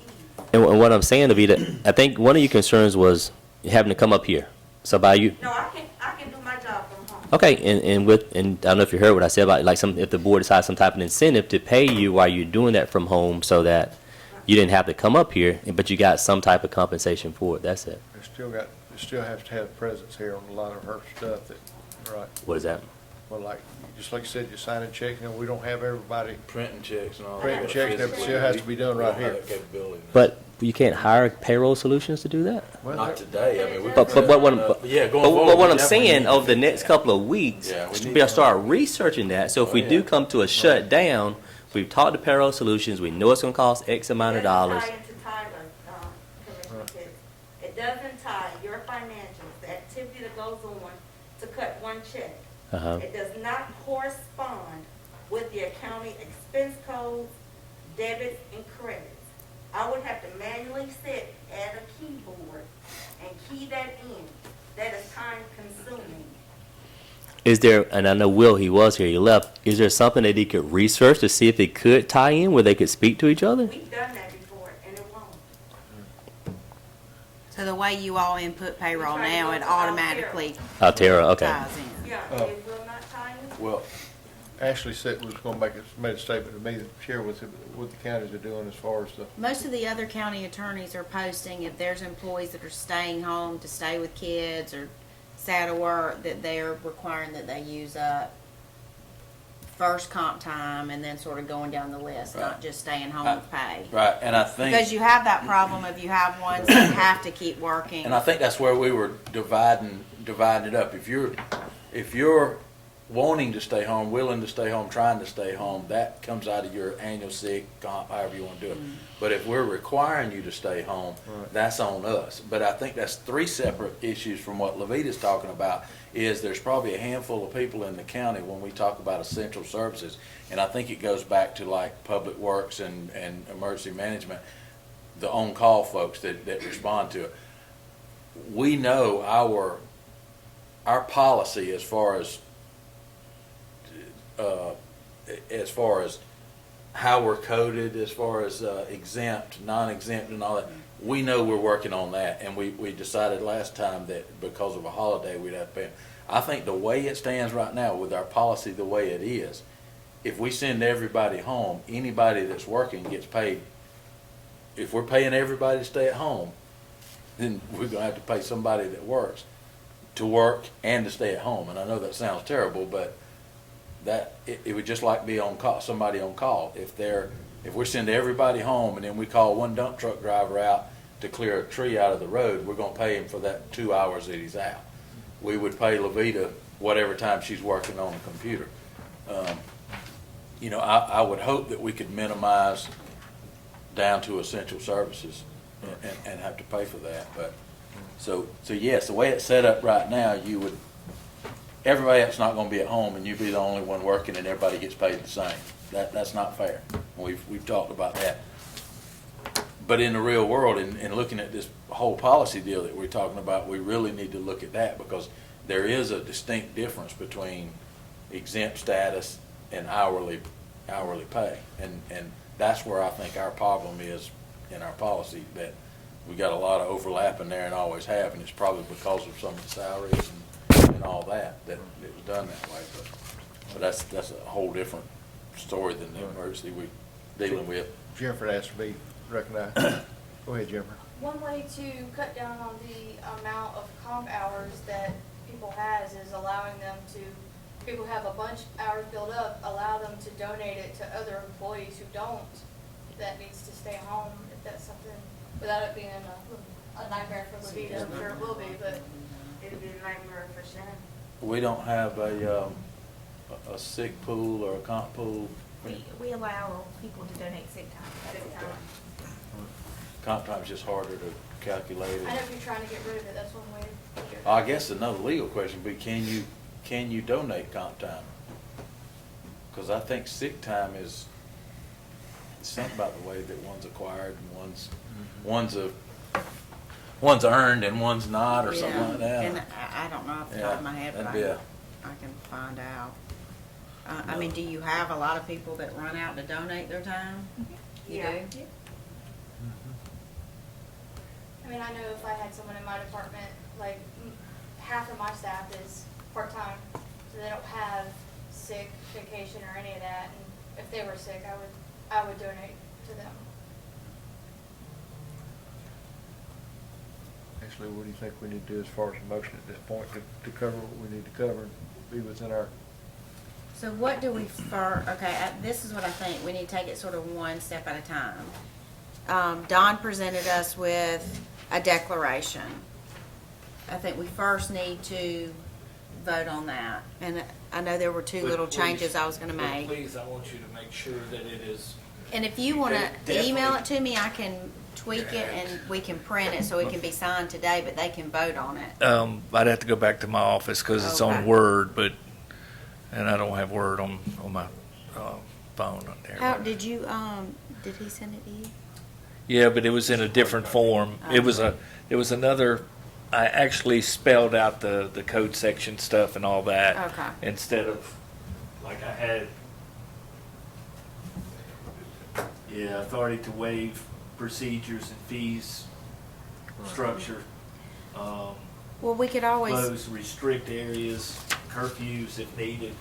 And what I'm saying, Davida, I think one of your concerns was having to come up here. So by you, No, I can do my job from home. okay, and I don't know if you heard what I said about like if the board decides some type of incentive to pay you while you're doing that from home, so that you didn't have to come up here, but you got some type of compensation for it. That's it. They still have to have presence here on a lot of her stuff that, right, What is that? well, like, just like you said, you're signing checks, we don't have everybody. printing checks and all that. Printing checks, and everything still has to be done We right don't have here. that capability. But you can't hire Payroll Solutions to do that. Well, Not today, I mean, we. But what I'm, Yeah, going but forward. what we I'm definitely saying need over the to- next couple of weeks, Yeah, we need we'll to- start researching that. So if Oh, we do yeah. come to a shutdown, we've talked to Payroll Solutions. We know it's going to cost X amount of dollars. It doesn't tie into Tyler, Commissioner Pitts. It doesn't tie your financials, the activity that goes on to cut one check. Uh-huh. It does not correspond with the accounting expense codes, debits, and credits. I would have to manually sit at a keyboard and key that in. That is time consuming. Is there, and I know Will, he was here, he left, is there something that he could research to see if it could tie in where they could speak to each other? We've done that before and it won't. So the way you all input payroll now, it automatically Altera, okay. ties in. Yeah, it will not tie in. Well, Ashley said was gonna made a statement to me to share with what the counties are doing as far as the, Most of the other county attorneys are posting if there's employees that are staying home to stay with kids or Sadowar, that they're requiring that they use up first comp time and then sort of going down the list, not Right. just staying home with pay. Right, and I think. Because you have that problem of you have ones that have to keep working. And I think that's where we were dividing it up. If you're wanting to stay home, willing to stay home, trying to stay home, that comes out of your annual sick, comp, however you want to do it. But if we're requiring you to stay home, that's on us. But I think that's three separate issues from what Levita's talking about, is there's probably a handful of people in the county when we talk about essential services, and I think it goes back to like Public Works and emergency management, the on-call folks that respond to it. We know our policy as far as how we're coded, as far as exempt, non-exempt and all that, we know we're working on that, and we decided last time that because of a holiday, we'd have to pay them. I think the way it stands right now with our policy the way it is, if we send everybody home, anybody that's working gets paid. If we're paying everybody to stay at home, then we're gonna have to pay somebody that works to work and to stay at home. And I know that sounds terrible, but it would just like be on call, somebody on call. If we're sending everybody home and then we call one dump truck driver out to clear a tree out of the road, we're gonna pay him for that 2 hours that he's out. We would pay Levita whatever time she's working on the computer. I would hope that we could minimize down to essential services and have to pay for that. But so yes, the way it's set up right now, everybody else not going to be at home, and you be the only one working, and everybody gets paid the same. That's not fair. We've talked about that. But in the real world, in looking at this whole policy deal that we're talking about, we really need to look at that, because there is a distinct difference between exempt status and hourly pay, and that's where I think our problem is in our policy, that we got a lot of overlap in there and always have, and it's probably because of some of the salaries and all that it was done that way. But that's a whole different story than the emergency we're dealing with. Jennifer asked to be recognized. Go ahead, Jennifer. One way to cut down on the amount of comp hours that people has is allowing them to, people who have a bunch of hours built up, allow them to donate it to other employees who don't, that needs to stay home, if that's something, without it being a nightmare for Levita. I'm sure it will be, but It'd be a nightmare for Shannon. We don't have a sick pool or a comp pool. We allow people to donate sick time. Comp time's just harder to calculate. I know if you're trying to get rid of it, that's one way to do it. I guess another legal question would be, can you donate comp time? Because I think sick time is something about the way that one's acquired and one's earned and one's not, or something like that. And I don't know off the top of my head, but that'd be I can find out. I mean, do you have a lot of people that run out to donate their time? You Yeah. do? I mean, I know if I had someone in my department, like half of my staff is part-time, so they don't have sick, vacation, or any of that. And if they were sick, I would donate to them. Actually, what do you think we need to do as far as a motion at this point to cover what we need to cover and be within our? So what do we this is what I think. We need to take it sort of one step at a time. Don presented us with a declaration. I think we first need to vote on that. And I know there were two But little please- changes I was gonna but make. Please, I want you to make sure that it is. And if you wanna Definitely. email it to me, I can tweak it and we can print it so it can be signed today, but they can vote on it. I'd have to go back to my office because it's Okay. on Word, and I don't have Word on my phone on there. How, did you, did he send it to you? Yeah, but it was in a different form. It was another. I actually spelled out the code section stuff and all that. Okay. Instead of like I had. Yeah, authority to waive procedures and fees, structure. Well, we could always, Close, restrict areas, curfews if needed,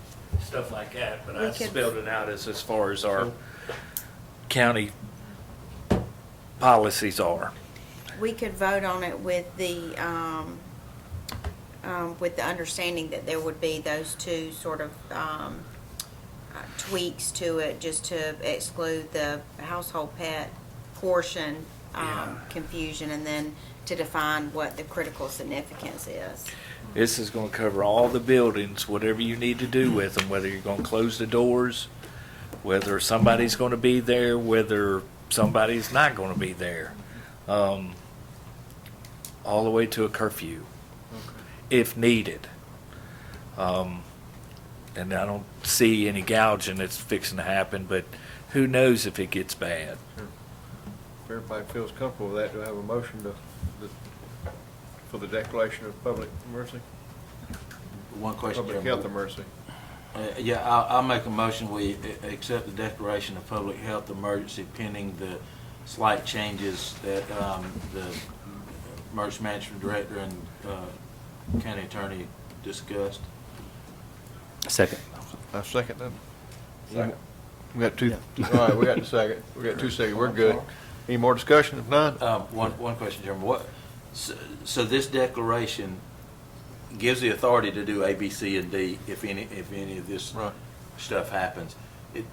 stuff like that. But We I could- spelled it out as far as our county policies are. we could vote on it with the, with the understanding that there would be those two sort of tweaks to it, just to exclude the household pet portion confusion, and then to define what the critical significance is. This is gonna cover all the buildings, whatever you need to do with them, whether you're gonna close the doors, whether somebody's gonna be there, whether somebody's not gonna be there. All the way to a curfew, if needed. And I don't see any gouging that's fixing to happen, but who knows if it gets bad. If everybody feels comfortable with that, do I have a motion for the declaration of public emergency? One question, Public Chairman. health emergency. Yeah, I'll make a motion, we accept the declaration of public health emergency pending the slight changes that the emergency management director and county attorney discussed. Second. I second that. Second. We got two, all right, we got the second. We got 2 seconds, we're good. Any more discussion? If none? One question, Chairman. So this declaration gives the authority to do A, B, C, and D if any of this Right. stuff happens.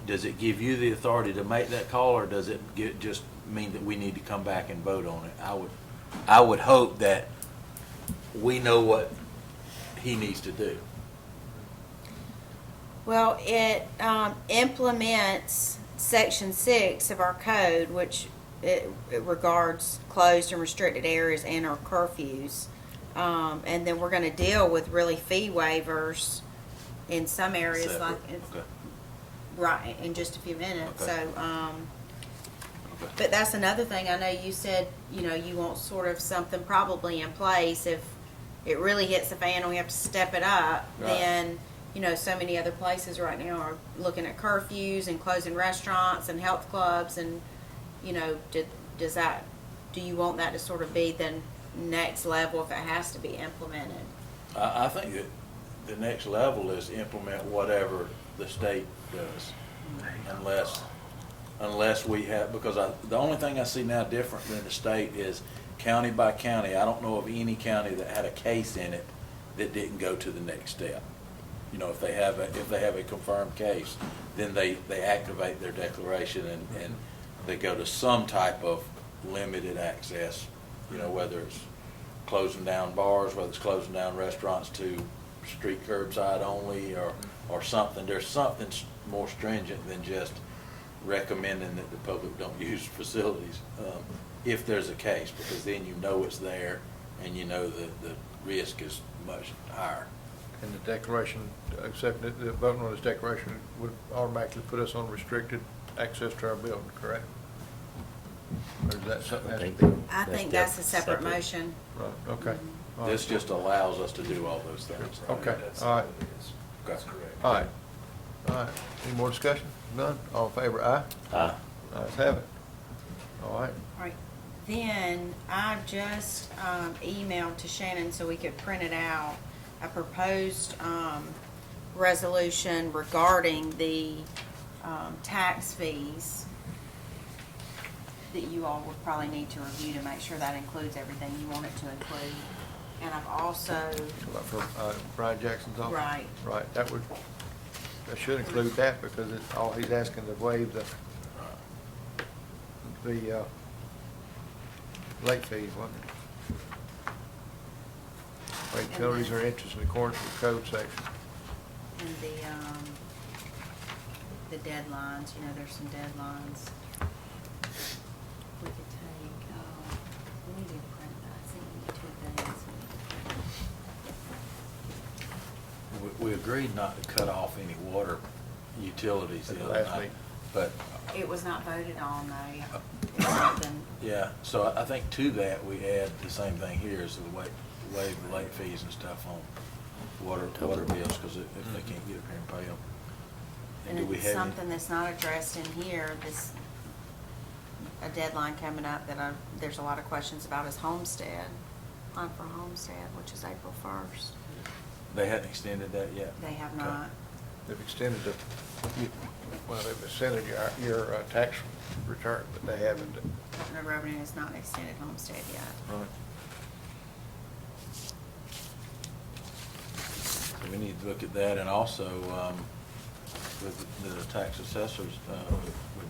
Does it give you the authority to make that call, or does it just mean that we need to come back and vote on it? I would hope that we know what he needs to do. Well, it implements Section 6 of our code, which it regards closed and restricted areas and our curfews. And then we're going to deal with really fee waivers in some areas, Separate. like Okay. right in just a few minutes. Okay. So, but that's another thing. I know you said, you want sort of something probably in place if it really hits the fan and we have to step it up. Right. Then, so many other places right now are looking at curfews and closing restaurants and health clubs, and do you want that to sort of be the next level if it has to be implemented? I think that the next level is implement whatever the state does, unless we have, because the only thing I see now different than the state is county by county. I don't know of any county that had a case in it that didn't go to the next step. If they have a confirmed case, then they activate their declaration and they go to some type of limited access, whether it's closing down bars, whether it's closing down restaurants to street curbside only, or something. There's something more stringent than just recommending that the public don't use facilities, if there's a case, because then it's there, and the risk is much higher. And the declaration, accepting it, the voting on this declaration would automatically put us on restricted access to our building, correct? Or is that something that has to be? I think that's a separate motion. Right, okay. All This right. just allows us to do all those things. Okay, all right, That's correct. all right. All right, any more discussion? None? All in favor, aye? Aye. Ayes have it. All right. All right. Then I just emailed to Shannon so we could print it out, a proposed resolution regarding the tax fees that you all would probably need to review to make sure that includes everything you want it to include. And I've also, Like for Brian Jackson's office? right, Right, that should include that, because all he's asking to waive the late fees, wasn't it? Wait, penalties or interest in accordance with code section. and the deadlines, there's some deadlines. We could take, we need to print that, I think we need 2 things. We agreed not to cut off any water utilities At the the other last night. meeting. But, It was not voted on, though. It was something, yeah, so I think to that, we add the same thing here, is to waive the late fees and stuff on water bills, because if they can't get up here and pay them. and do we it's have any- something that's not addressed in here, a deadline coming up that there's a lot of questions about is Homestead, applying for Homestead, which is April 1st. They hadn't extended that yet? They have Okay. not. They've extended they've extended your tax return, but they haven't. Department of Revenue has not extended Homestead yet. Right. We need to look at that, and also, with the tax assessors, with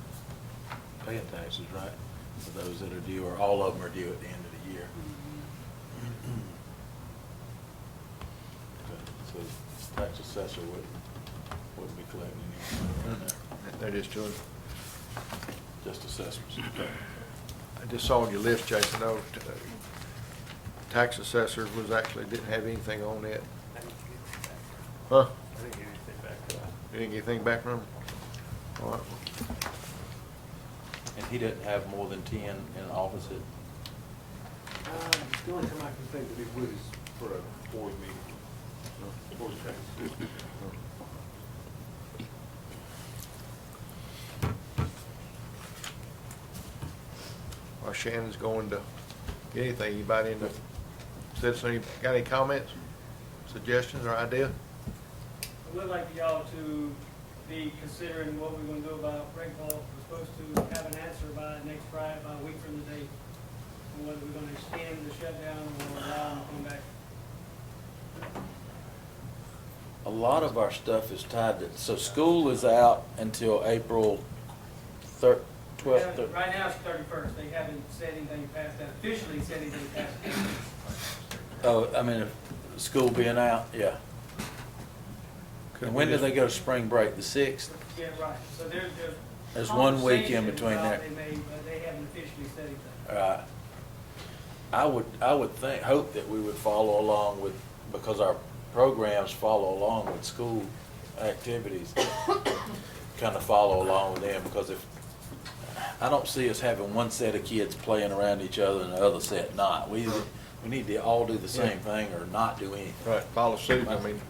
paying taxes, right? For those that are due, or all of them are due at the end of the year. So the tax assessor wouldn't be collecting anything there, That is true. just assessments. I just saw on your list, Jason, though, tax assessor was actually, didn't have anything on it. Huh? I didn't get anything back to that. You didn't get anything back from him? All right. And he doesn't have more than 10 in office at The only time I can think that it would is for a board meeting. Board tax. While Shannon's going to get anything, anybody in the citizen, got any comments, suggestions, or idea? I would like for y'all to be considering what we're gonna do about Rainfall. We're supposed to have an answer by next Friday, about a week from the date, on whether we're gonna extend the shutdown or allow them to come back. a lot of our stuff is tied to, so school is out until April 12th. Right now it's 31st. They haven't said anything past that, officially said anything past that. Oh, I mean, school being out, yeah. And when do they go to spring break? The 6th? Yeah, right. So There's 1 week in conversations between about there. They may, but they haven't officially said anything. Right. I would hope that we would follow along with, because our programs follow along with school activities, kind of follow along with them, because if, I don't see us having one set of kids playing around each other and the other set not. We need to all do the same thing or not do anything. Right, follow suit, I mean.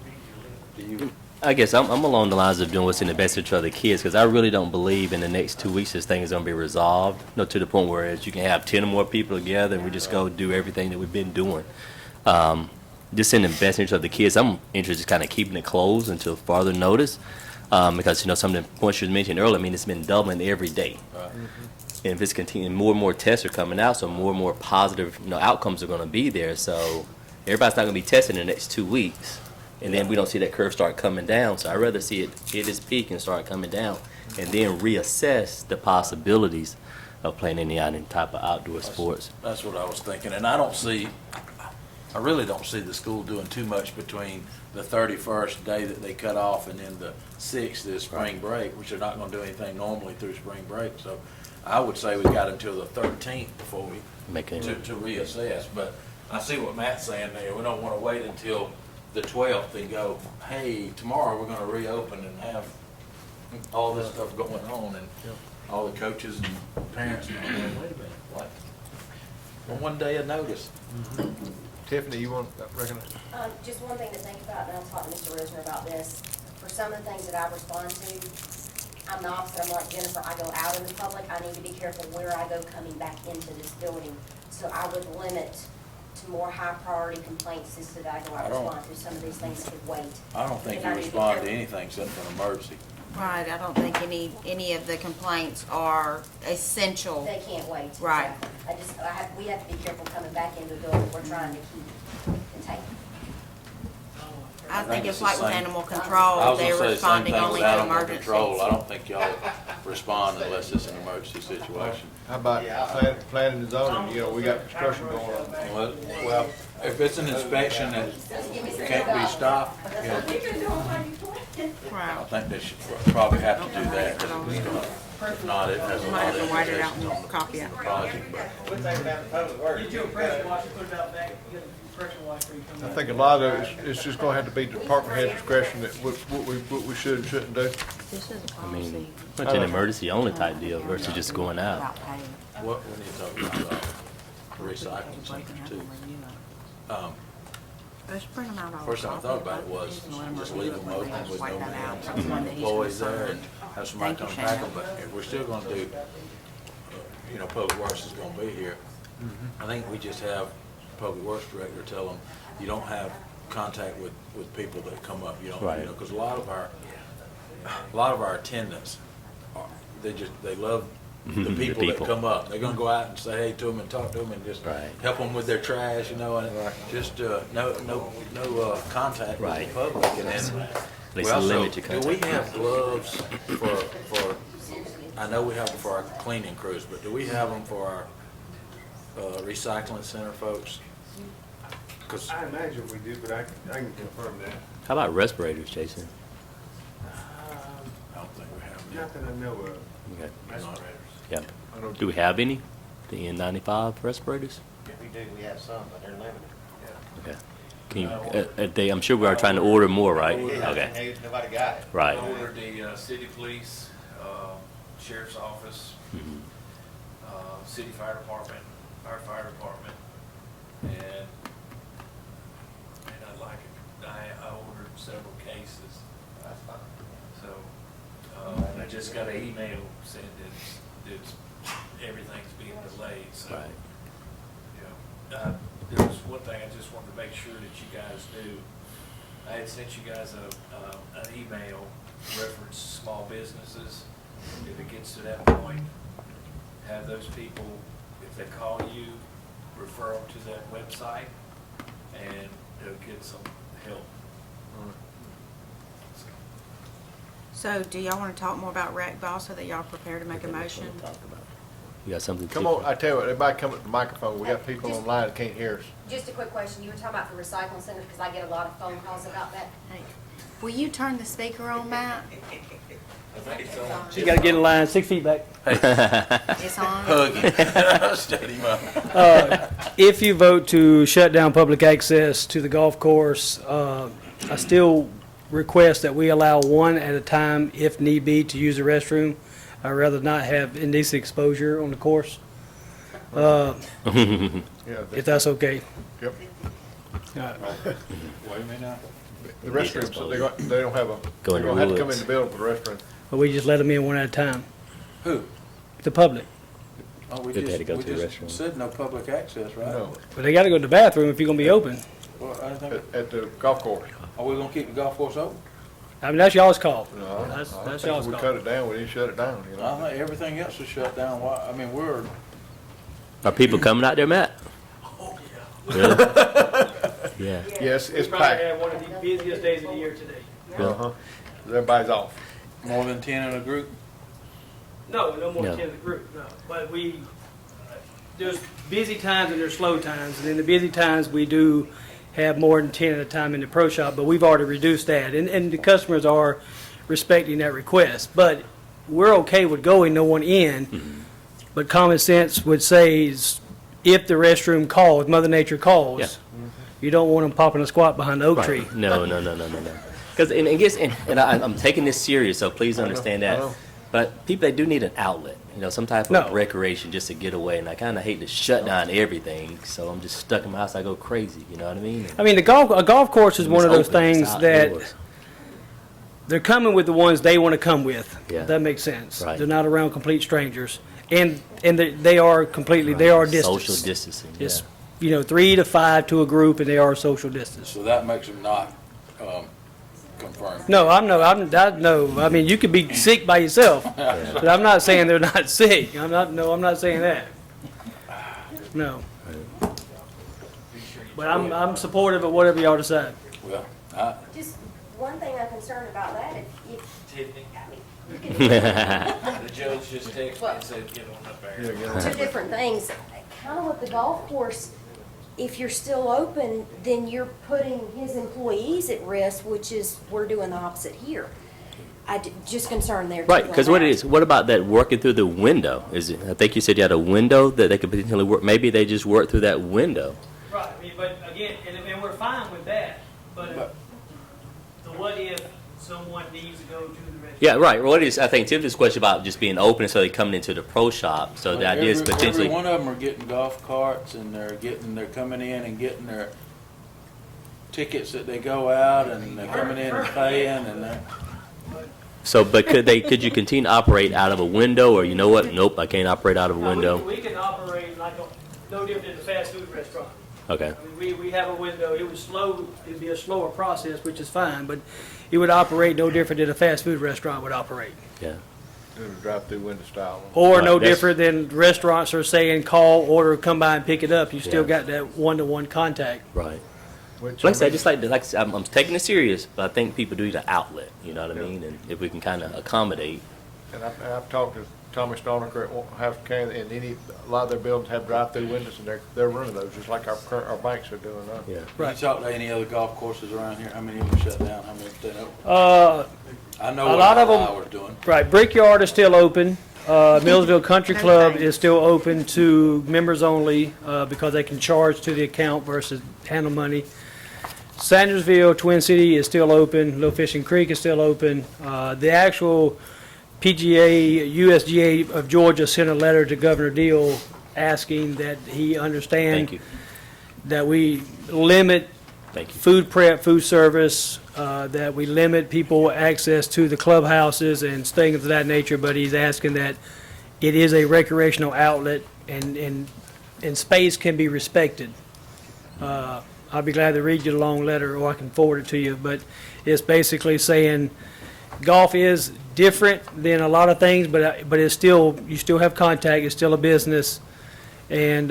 Do you? I guess I'm along the lines of doing what's in the best interest of the kids, because I really don't believe in the next 2 weeks this thing is going to be resolved. To the point where you can have 10 or more people together and we just go do everything that we've been doing. Just in the best interest of the kids, I'm interested in kind of keeping it closed until further notice, because some of the points you mentioned earlier, I mean, it's been doubling every day. Right. And if it's continuing, more and more tests are coming out, so more and more positive outcomes are going to be there. So everybody's not going to be tested in the next 2 weeks. And then we don't see that curve start coming down. So I'd rather see it hit its peak and start coming down, and then reassess the possibilities of playing any type of outdoor sports. That's what I was thinking, and I really don't see the school doing too much between the 31st day that they cut off and then the 6th is spring break, which they're not gonna do anything normally through spring break. So I would say we got until the 13th before we, to reassess. But I see what Matt's saying there. We don't wanna wait until the 12th and go, hey, tomorrow we're gonna reopen and have all this stuff going on, and all the coaches and parents and all that. Wait a minute, what? Well, 1 day of notice. Tiffany, you want to recognize? Just one thing to think about, and I'll talk to Mr. Risner about this. For some of the things that I respond to, I'm the opposite. I'm like Jennifer, I go out in the public. I need to be careful where I go coming back into this building. So I would limit to more high priority complaints as to that I go out and respond to. Some of these things could wait. I don't think And I you need to be respond to careful. anything except for an emergency. Right, I don't think any of the complaints are essential. They can't wait. Right. Exactly. We have to be careful coming back into the building. We're trying to keep contained. I think it's it's the like with same. animal I control, was they're gonna say the same responding thing only with to animal control. I emergencies. don't think y'all respond unless it's an emergency situation. How about planning and zoning, we got construction going on. Well, if it's an inspection that can't be stopped, I Right. think they should probably have to do that. If not, it has a Might lot have of to write it out implications on and copy it. the project. We'll take it down to public works. Get you a pressure washer, put it out back, get a pressure washer and come I back. think a lot of it's just gonna have to be department head discretion that what we should and shouldn't do. This is a I mean, policy. it's an emergency only type deal versus just going out. About pay. What we need to talk about, recycling centers too. Let's print them out all. First thing I thought about it was just leave them open with no man, employees there, and have somebody come pack them. But if we're still gonna do, Public Works is gonna be here, I think we just have Public Works Director tell them, you don't have contact with people that come up, you don't, Right. because a lot of our attendants, they love the people that come up. They're gonna go out and say hey to them and talk to them and just Right. help them with their trash, and just no contact Right. with the public. And then At we least also, limit your do we contact. have gloves for? I know we have them for our cleaning crews, but do we have them for our recycling center folks? 'Cause I imagine we do, but I can confirm that. How about respirators, Jason? I don't think we have them. Not that I know of. Okay. Respirators. Yeah. Do we have any? The N95 respirators? If we do, we have some, but they're limited. Okay. Can you, I'm sure we are trying to order more, right? Okay. Hey, nobody got it. Right. I ordered the city police, sheriff's office, Mhm. city fire department, our fire department, and I like it. I ordered several cases. That's fine. So, and I just got an email saying that everything's being delayed, so. Right. You know, there was one thing I just wanted to make sure that you guys knew. I had sent you guys an email reference small businesses. If it gets to that point, have those people, if they call you, refer them to that website, and they'll get some help. So do y'all want to talk more about rec ball so that y'all prepare to make a motion? Talk about. You got something? Come on, I tell you what, everybody come up to the microphone. We got people online that can't hear us. Just a quick question, you were talking about the recycling center, because I get a lot of phone calls about that. Hey, will you turn the speaker on, Matt? She's got to get in line 6 feet back. It's on? Hug him. Shut him up. If you vote to shut down public access to the golf course, I still request that we allow one at a time, if need be, to use the restroom. I'd rather not have indecent exposure on the course, Yeah, if that's okay. Yep. Wait a minute now. The restrooms, so they don't have a, Go they in don't the have to come in woods. the building for the restroom. But we just let them in one at a time, Who? the public. Oh, we If they had to go just, to we the just restroom. said no public access, right? No, But they got to go to the bathroom if you're going to be open. Well, I think, at the golf course. are we gonna keep the golf course open? I mean, that's y'all's call. No, That's I y'all's think if we call. cut it down, we didn't shut it down, you I know? think everything else is shut down. Why, I mean, we're, Are people coming out there, Matt? Oh, yeah. Really? Yeah. Yes, it's Probably packed. had one of the busiest days of the year today. Uh-huh. Everybody's off. more than 10 in a group. No, no more No. than 10 in the group, no. But there's busy times and there's slow times. And in the busy times, we do have more than 10 at a time in the pro shop, but we've already reduced that. And the customers are respecting that request. But we're okay with going, no one in. But common sense would say is if the restroom calls, Mother Nature calls, Yeah. you don't want them popping a squat behind the oak Right. tree. No. Because I'm taking this serious, so please understand I that. know. But people, they do need an outlet, some type of No. recreation just to get away. And I kind of hate to shut down everything, so I'm just stuck in my house. I go crazy, you know what I mean? I mean, a golf course is one of those It's open, it's things that outdoors. they're coming with the ones they want to come with. Yeah. If that makes sense. Right. They're not around complete strangers. And they are completely, they are Social distanced. distancing. It's, Yeah. 3 to 5 to a group, and they are social distance. So that makes them not confirmed. No, no. I mean, you could be sick by yourself, but I'm not saying they're not sick. I'm not saying that. No. But I'm supportive of whatever y'all decide. Well, Just one thing I'm concerned about that, if Tiffany, you can the judge just texted me and said, get on up there. two different things. Kind of with the golf course, if you're still open, then you're putting his employees at risk, which is, we're doing the opposite here. Just concerned there. too Right, on because what that. it is, what about that working through the window? I think you said you had a window that they could potentially work, maybe they just work through that window. Right, but again, and we're fine with that, but what if someone needs to go to the restroom? Yeah, right, well, it is, I think Tiffany's question about just being open so they're coming into the pro shop, so the idea is potentially. Every one of them are getting golf carts, and they're coming in and getting their tickets that they go out, and they're coming in and paying, and they're. So, but could you continue to operate out of a window, or you know what, nope, I can't operate out of a window? We can operate like no different than a fast food restaurant. Okay, I mean, we have a window, it'd be a slower process, which is fine, but it would operate no different than a fast food restaurant would operate. yeah. Do the drive-through window style one. Or Right, no that's- different than restaurants are saying, call, order, come by and pick it up. You still Yeah. got that one-to-one contact. Right. Which, Like I said, just like I said, I'm taking it serious, but I think people do need an outlet, you know what I mean? And if we can kind of accommodate, And I've talked to Tommy Stonecker at House County, and a lot of their buildings have drive-through windows, and they're running those, just like our banks are doing now. yeah. Right. You talk to any other golf courses around here, how many of them shut down, how many stay open? I know A what lot of them- Iowa's doing. Right, Brickyard is still open. Millsville Country Club is still open to members only, because they can charge to the account versus handle money. Sandersville, Twin City is still open. Little Fishing Creek is still open. The actual PGA, USGA of Georgia sent a letter to Governor Deal asking that he understand Thank you. that we limit Thank you. food prep, food service, that we limit people access to the clubhouses and things of that nature, but he's asking that it is a recreational outlet and space can be respected. I'll be glad to read you the long letter, or I can forward it to you, but it's basically saying golf is different than a lot of things, but it's still, you still have contact, it's still a business. And,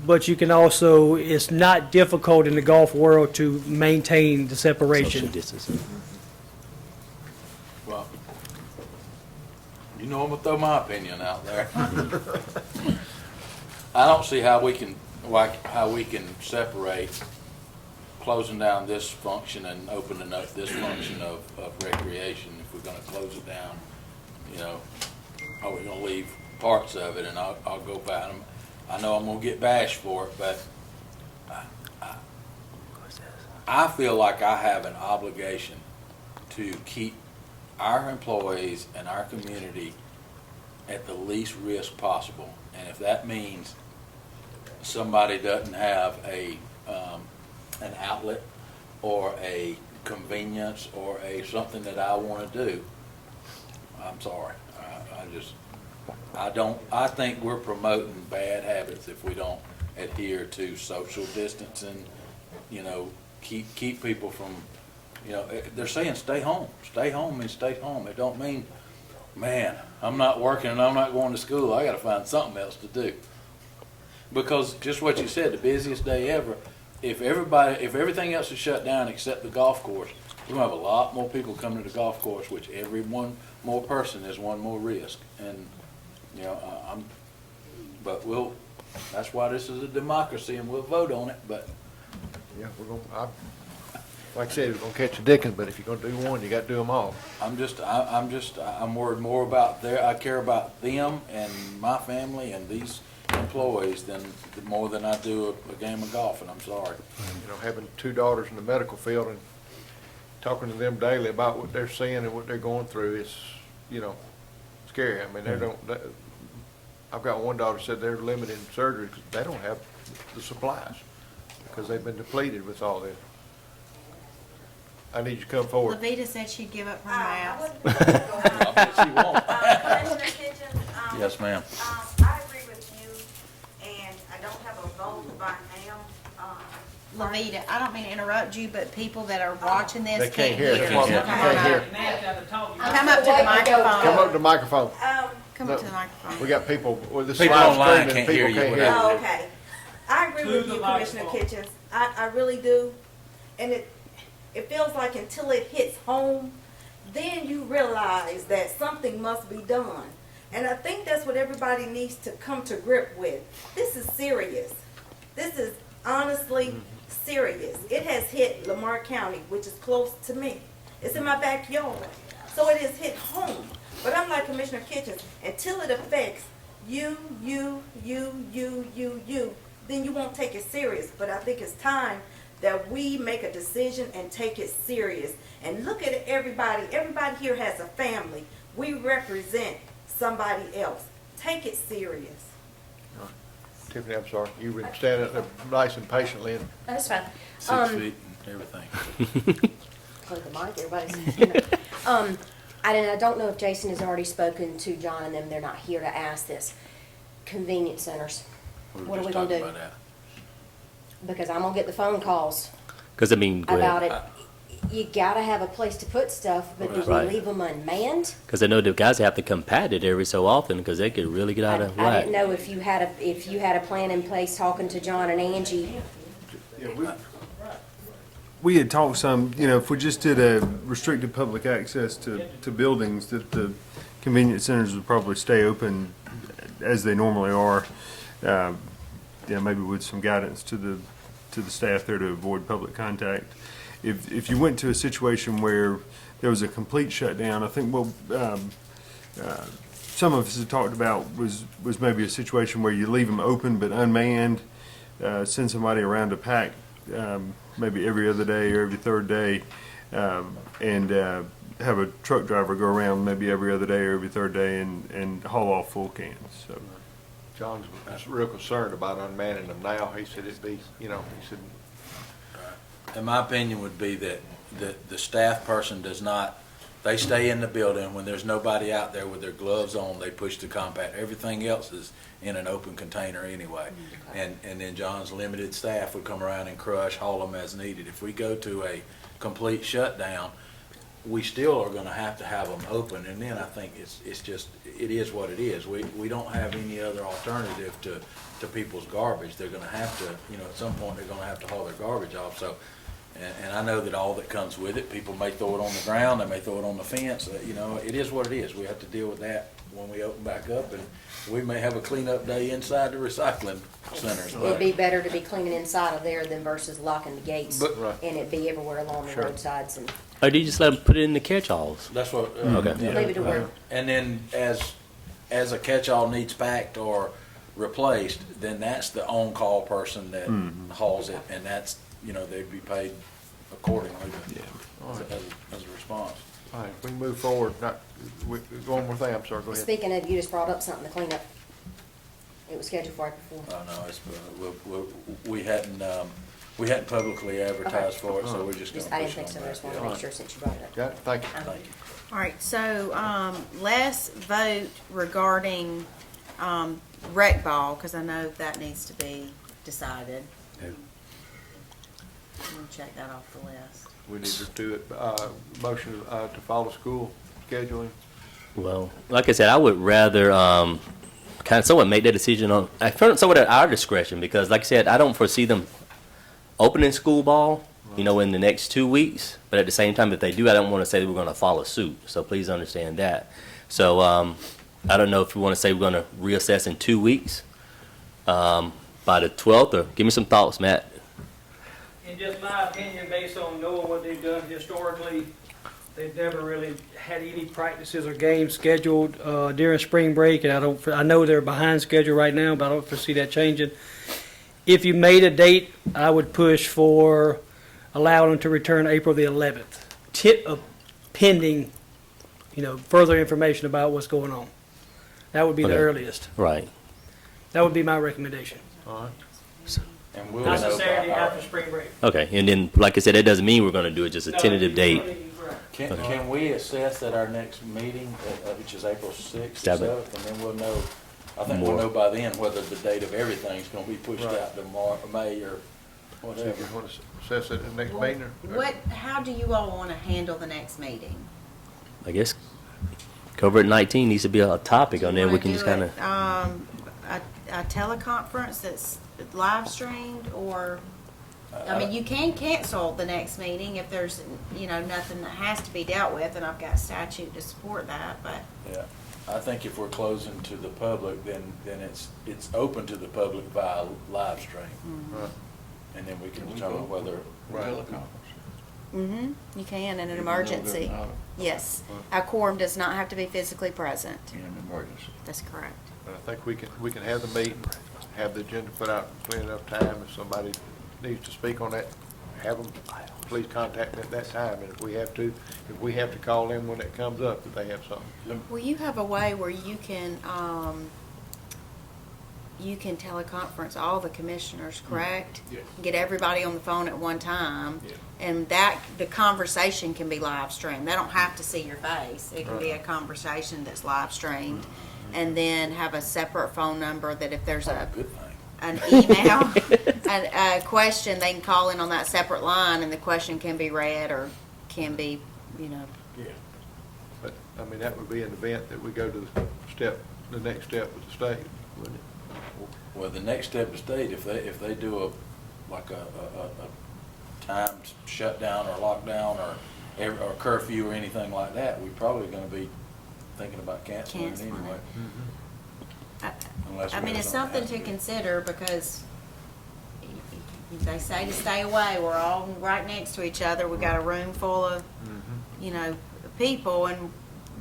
but you can also, it's not difficult in the golf world to maintain the Social separation. distancing. Well, you know, I'm gonna throw my opinion out there. I don't see how we can, how we can separate closing down this function and opening up this function of recreation. If we're gonna close it down, you know, are we gonna leave parts of it? And I'll go back. I know I'm gonna get bashed for it, but I feel like I have an obligation to keep our employees and our community at the least risk possible. And if that means somebody doesn't have an outlet or a convenience or something that I want to do, I'm sorry. I think we're promoting bad habits if we don't adhere to social distancing, you know, keep people from, you know, they're saying stay home and stay home. It don't mean, man, I'm not working and I'm not going to school. I got to find something else to do. Because just what you said, the busiest day ever, if everything else is shut down except the golf course, we're going to have a lot more people coming to the golf course, which every one more person is one more risk. And, you know, that's why this is a democracy and we'll vote on it, but Yeah, like I said, we're gonna catch a Dickens, but if you're gonna do one, you gotta do them all. I'm worried more about I care about them and my family and these employees more than I do a game of golf, and I'm sorry. You know, having two daughters in the medical field and talking to them daily about what they're seeing and what they're going through is, you know, scary. I mean, I've got one daughter said they're limited in surgery because they don't have the supplies because they've been depleted with all this. I need you to come forward. Levita said she'd give up her mask. She won't. Commissioner Kitchens, Yes, ma'am. I agree with you, and I don't have a vote by now. Levita, I don't mean to interrupt you, but people that are watching this They can't can't hear. hear. Come on, So you come on can't up. hear. Come up to the microphone. Come up to the microphone. Come up to the microphone. We got people with the People slide online screen and can't hear people you. can't hear. Oh, okay. I agree with you, Commissioner Kitchens. I really do. And it feels like until it hits home, then you realize that something must be done. And I think that's what everybody needs to come to grip with. This is serious. This is honestly serious. It has hit Lamar County, which is close to me. It's in my backyard. So it has hit home. But I'm like Commissioner Kitchens, until it affects you, then you won't take it serious. But I think it's time that we make a decision and take it serious. And look at everybody. Everybody here has a family. We represent somebody else. Take it serious. Tiffany, I'm sorry. You were standing there nice and patiently. And That's fine. 6 feet and everything. Close the mic, everybody's. I don't know if Jason has already spoken to John and them. They're not here to ask this. Convenience centers. We were What are just we gonna talking do? about that. Because I'm gonna get the phone calls Because, I mean, go ahead. about it. You gotta have a place to put stuff, but do we Right. leave them unmanned? Because I know the guys have to come pat it every so often because they could really get out of I whack. didn't know if you had a plan in place talking to John and Angie. We had talked some, if we just did a restricted public access to buildings, that the convenience centers would probably stay open as they normally are. Maybe with some guidance to the staff there to avoid public contact. If you went to a situation where there was a complete shutdown, I think some of us had talked about was maybe a situation where you leave them open but unmanned, send somebody around to pack, maybe every other day or every third day, and have a truck driver go around maybe every other day or every third day and haul off full cans. So John's real concerned about unmanning them now. He said it'd be, he said, And my opinion would be that the staff person does not, they stay in the building. When there's nobody out there with their gloves on, they push the compact. Everything else is in an open container anyway. And then John's limited staff would come around and crush, haul them as needed. If we go to a complete shutdown, we still are gonna have to have them open, and then I think it's just, it is what it is. We don't have any other alternative to people's garbage. They're gonna have to, at some point, they're gonna have to haul their garbage off, so. And I know that all that comes with it, people may throw it on the ground, they may throw it on the fence, it is what it is. We have to deal with that when we open back up, and we may have a cleanup day inside the recycling centers. It'd be better to be cleaning inside of there than versus locking the gates But- Right. and it be everywhere along the Sure. roadsides and Or do you just let them put it in the catch-alls? That's what. Okay. yeah. leave it to where. And then as a catch-all needs packed or replaced, then that's the on-call person that hauls it, and that's, they'd be paid accordingly as a response. all right, we can move forward. One more thing, I'm sorry, go ahead. Speaking of, you just brought up something to clean up. It was scheduled for April 4th. Oh, no, we hadn't publicly advertised for it, so we're just gonna I didn't push think it so, on I just back. wanted to make sure since you brought it up. Got it, thank you. Thank you. All right, so, let's vote regarding, rec ball, because I know that needs to be decided. I'm gonna check that off the list. We need to do it, motion to follow school scheduling. Well, like I said, I would rather kind of somewhat make that decision on somewhat at our discretion because, like I said, I don't foresee them opening school ball, in the next 2 weeks. But at the same time, if they do, I don't want to say we're going to follow suit. So please understand that. So I don't know if we want to say we're going to reassess in 2 weeks by the 12th, or give me some thoughts, Matt. In just my opinion, based on knowing what they've done historically, they've never really had any practices or games scheduled during spring break, and I know they're behind schedule right now, but I don't foresee that changing. If you made a date, I would push for allowing them to return April the 11th, pending, further information about what's going on. That would be the Okay. earliest. Right. That would be my recommendation. All right. And we'll Not know the Saturday by after spring break. Okay. And then, like I said, that doesn't mean we're going to do it, just a No, tentative date. Can we assess at our next meeting, which is April 6th or Seven. 7th, and then we'll know, I think More. we'll know by then whether the date of everything's gonna be pushed out to May or So whatever. if you want to assess it at the next meeting, or? How do you all want to handle the next meeting? I guess COVID-19 needs to be a topic on there. We can just kind of. A teleconference that's live streamed, or, I mean, you can cancel the next meeting if there's, nothing that has to be dealt with, and I've got statute to support that, but. Yeah, I think if we're closing to the public, then it's open to the public via live stream. Right. And then we can determine whether. Mm-hmm, you can in an emergency. Yes, a quorum does not have to be physically present. In an emergency. That's correct. But I think we can have the meeting, have the agenda put out in plenty enough time. If somebody needs to speak on that, have them, please contact me at that time. And if we have to call in when it comes up, if they have something. Well, you have a way where you can teleconference all the commissioners, correct? Yes. Get everybody on the phone at one time. Yeah. And the conversation can be live streamed. They don't have to see your face. It can be a conversation that's live streamed. And then have a separate phone number that if there's Good thing. an email, a question, they can call in on that separate line and the question can be read or can be, you know, Yeah. But, I mean, that would be an event that we go to the next step with the state, wouldn't it? Well, the next step to state, if they do like a timed shutdown or lockdown or curfew or anything like that, we're probably gonna be thinking about canceling it Canceling it. anyway. I Unless I we mean, have it's something something to else. consider because they say to stay away. We're all right next to each other. We got a room full of, you know, people, and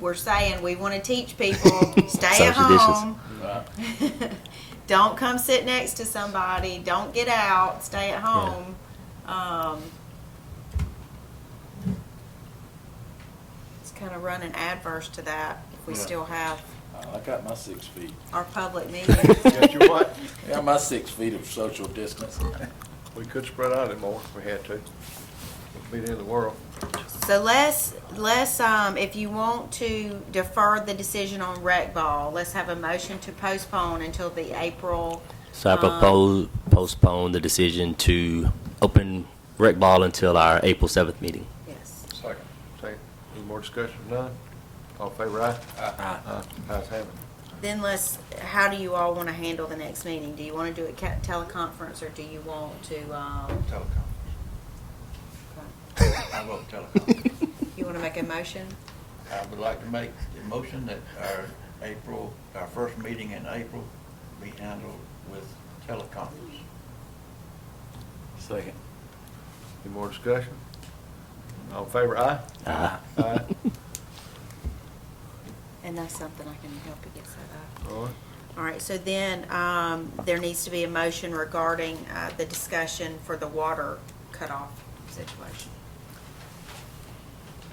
we're saying we want to teach people stay at Social distance. home. Right. Don't come sit next to somebody. Don't get out. Stay at home. It's kind of running adverse to that if we Yeah. still have I got my 6 feet. our public meetings. Got your what? I got my 6 feet of social distance. We could spread out it more if we had to. It'd be the end of the world. So let's, if you want to defer the decision on rec ball, let's have a motion to postpone until the April. So I propose postpone the decision to open rec ball until our April 7th meeting. Yes. Second. Any more discussion? None? All in favor, aye? Aye. Ayes have it. Then how do you all want to handle the next meeting? Do you want to do it teleconference or do you want to, Teleconference. I vote teleconference. you want to make a motion? I would like to make the motion that our first meeting in April be handled with teleconference. Second. Any more discussion? All in favor, aye? Aye. Aye. And that's something I can help you get set up. All right. All right, so then, there needs to be a motion regarding, the discussion for the water cutoff situation.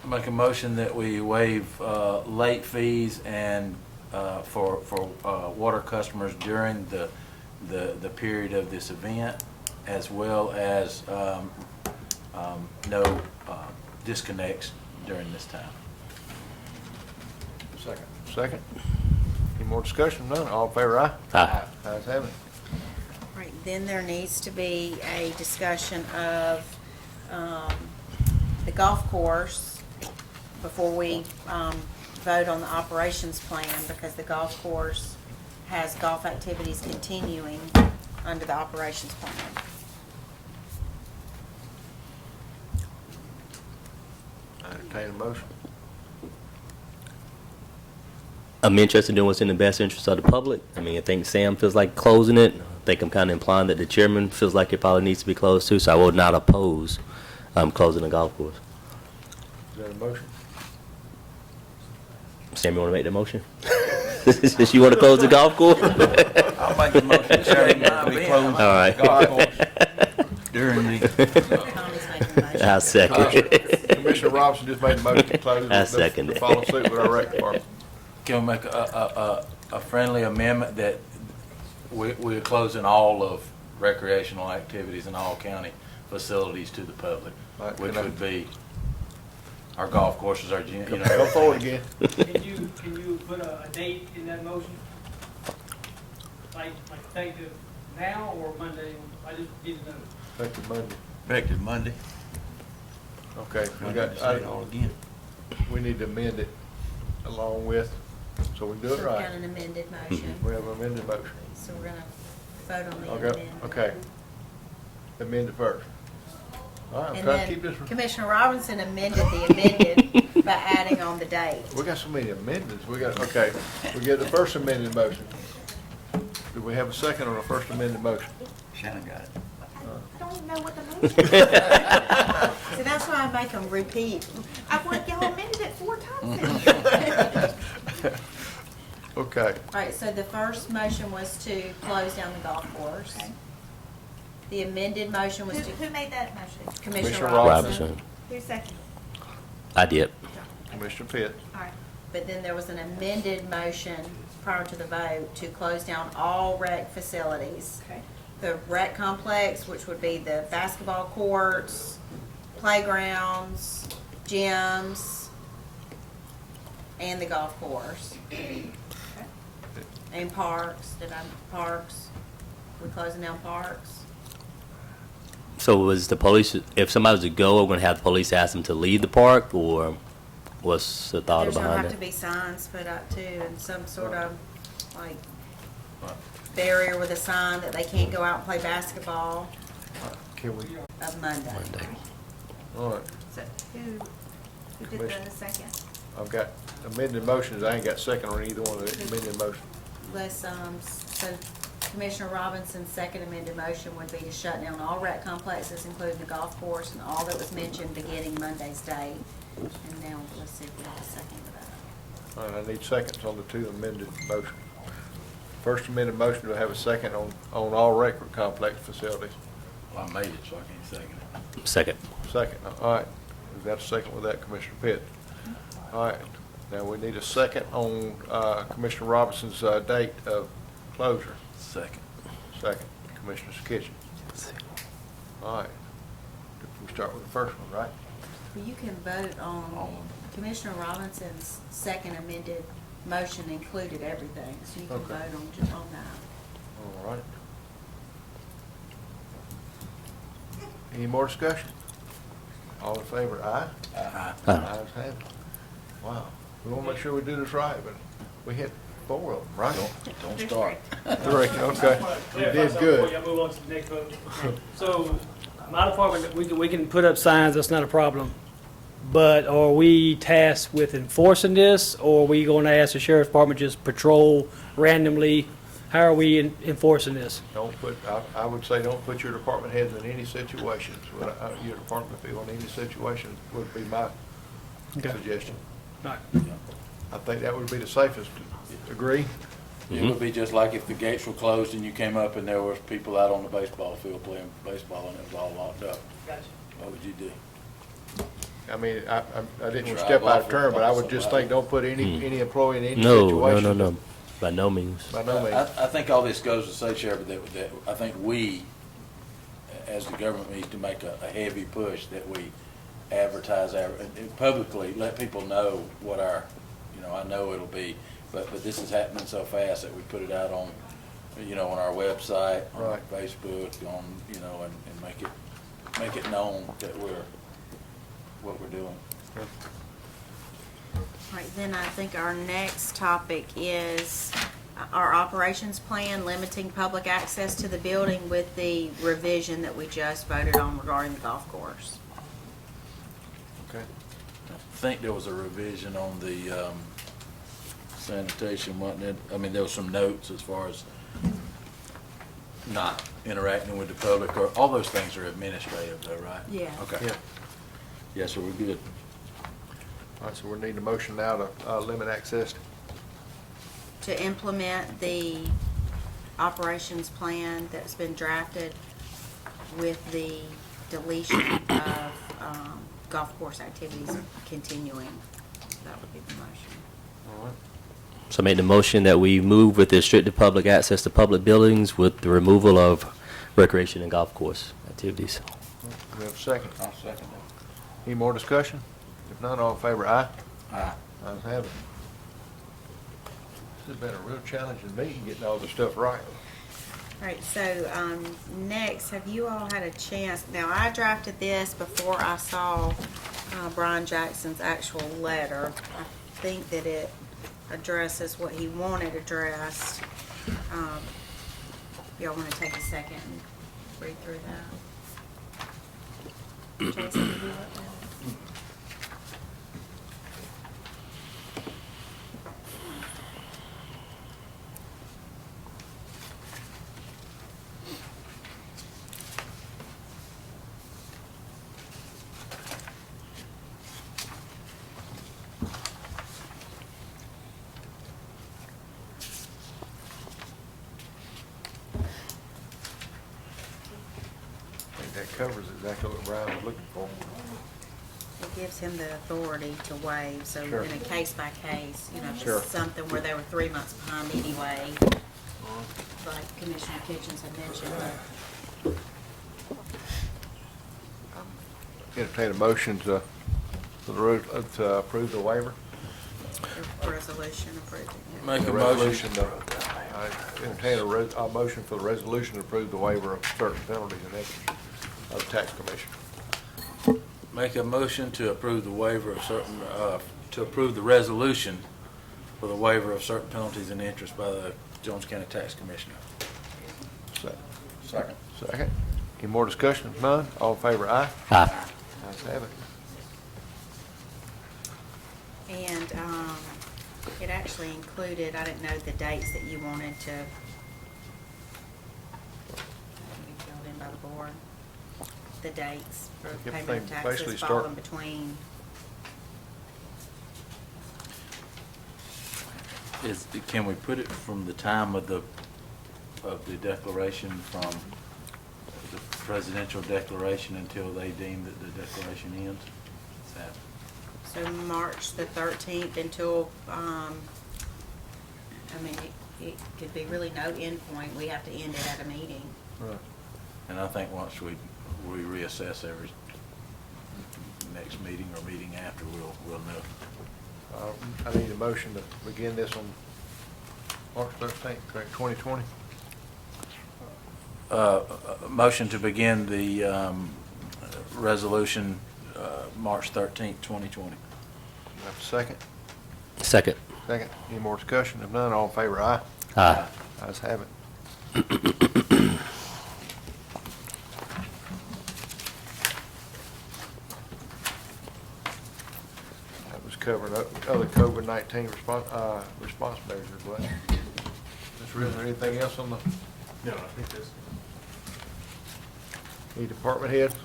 I make a motion that we waive late fees and for water customers during the period of this event, as well as no disconnects during this time. Second. Second. Any more discussion? None? All in favor, aye? Aye. Ayes have it. All right, then there needs to be a discussion of the golf course before we vote on the operations plan, because the golf course has golf activities continuing under the operations plan. I entertain a motion. I'm interested in doing what's in the best interest of the public. I mean, I think Sam feels like closing it. I think I'm kind of implying that the chairman feels like it probably needs to be closed too, so I would not oppose closing the golf course. Is that a motion? Sam, you want to make the motion? Since you want to close the golf course? I'll make the motion, Chairman, that we close All right. the golf course during the, Connie's making a motion. I'll second. Commissioner Robinson just made a motion to close. I second to it. follow suit with our rec department. Can we make a friendly amendment that we're closing all of recreational activities in all county facilities to the public, Right, which can I- would be our golf courses, our gym, Go forward again. Can you put a date in that motion? Like effective now or Monday? I just need to know. Effective Monday. effective Monday. Okay, we I got, got to say it all again. we need to amend it along with, so we do So it we got right. an amended motion, We have an amended motion. so we're gonna vote on the Okay, amendment. okay. Amend it first. All right, I'm And trying to keep then this. Commissioner Robinson amended the amended by adding on the date. We got so many amendments. We got, okay, we get the first amended motion. Do we have a second on the first amended motion? Shannon got it. I don't even know what the motion is. So that's why I make them repeat. I want y'all amended it 4 times. Okay, All right, so the first motion was to close down the golf course. Okay. The amended motion was to Who made that motion? Commissioner Commissioner Robinson. Robinson. Who seconded? I did. Commissioner Pitt. All right. But then there was an amended motion prior to the vote to close down all rec facilities. Okay. The rec complex, which would be the basketball courts, playgrounds, gyms, and the golf course. And parks, parks? We closing down parks? So was the police, if somebody was to go, we're going to have the police ask them to leave the park, or what's the thought There's gonna behind have to it? be signs put up too, and some sort of, like, barrier with a sign that they can't go out and play basketball Can we, of Monday. all right, So who did the second? I've got amended motions, I ain't got second on either one of the amended motions. So Commissioner Robinson's second amended motion would be to shut down all rec complexes, including the golf course and all that was mentioned beginning Monday's date. And now, let's see if we have a second for that. All right, I need seconds on the two amended motions. First amended motion, do I have a second on all rec complex facilities? Well, I made it, so I can't second it. Second. Second, all right. We've got a second with that, Commissioner Pitt. All right, now we need a second on Commissioner Robinson's date of closure. Second. Second, Commissioner's Kitchen. All right. We start with the first one, right? Well, you can vote on Commissioner Robinson's second amended motion included everything, so you can Okay. vote on that. All right. Any more discussion? All in favor, aye? Aye. Ayes have it. Wow. We want to make sure we do this right, but we hit 4 of them, right? Don't start. 3, okay. You did Before good. y'all move on to the next vote. So, my department, we can put up signs, that's not a problem. But are we tasked with enforcing this, or are we going to ask the sheriff's department just patrol randomly? How are we enforcing this? Don't put, I would say don't put your department heads in any situations. Your department feel in any situation would be my Okay. suggestion. All right. I think that would be the safest. Agree? It would be just like if the gates were closed and you came up and there was people out on the baseball field playing baseball and it was all locked up. Gotcha. What would you do? I mean, I didn't Drive step out of off turn, but I would with just somebody. think, don't put any employee in any No, situation. no. By no means. By no means. I think all this goes to say, Sheriff, that I think we, as the government, needs to make a heavy push that we advertise and publicly, let people know what our, I know it'll be, but this is happening so fast that we put it out on, on our website, on Right. Facebook, on, and make it known that what we're doing. Right, then I think our next topic is our operations plan, limiting public access to the building with the revision that we just voted on regarding the golf course. Okay. I think there was a revision on the sanitation, wasn't it? I mean, there was some notes as far as not interacting with the public, or all those things are administrative though, right? Yeah. Okay. Yeah. Yes, sir, we're good. All right, so we need a motion now to limit access. To implement the operations plan that's been drafted with the deletion of golf course activities continuing. That would be the motion. All right. So I made the motion that we move with the restricted public access to public buildings with the removal of recreation and golf course activities. We have a second. I'll second that. Any more discussion? If not, all in favor, aye? Aye. Ayes have it. This has been a real challenging meeting, getting all this stuff right. All right, so next, have you all had a chance? Now, I drafted this before I saw Brian Jackson's actual letter. I think that it addresses what he wanted addressed. Y'all want to take a second and read through that? Jason, did you want that? I think that covers exactly what Brian was looking for. It gives him the authority to waive, so Sure. in a case by case, if Sure. it's something where they were 3 months behind anyway, like Commissioner Kitchens had mentioned, Entertain a motion to approve the waiver. the resolution approving it. Make The a motion. resolution, I entertain a motion for the resolution to approve the waiver of certain penalties and extras. of the tax commission. Make a motion to approve the waiver of certain, to approve the resolution for the waiver of certain penalties and interest by the Jones County Tax Commissioner. Second. Second. Any more discussion? None? All in favor, aye? Aye. Ayes have it. And, it actually included, I didn't know the dates that you wanted to be filled in by the board. The dates for Everything payment of basically taxes start- falling between. Can we put it from the time of the declaration, from the presidential declaration until they deem that the declaration ends? Is that? So March the 13th until, I mean, it could be really no end point. We have to end it at a meeting. Right. And I think once we reassess every next meeting or meeting after, we'll know. I need a motion to begin this on March 13th, correct, 2020? Motion to begin the resolution, March 13th, 2020. Have a second? Second. Second. Any more discussion? If none, all in favor, aye? Aye. Ayes have it. That was covering other COVID-19 response measures, but Mr. Ritter, anything else on the, No, I think that's. any department heads?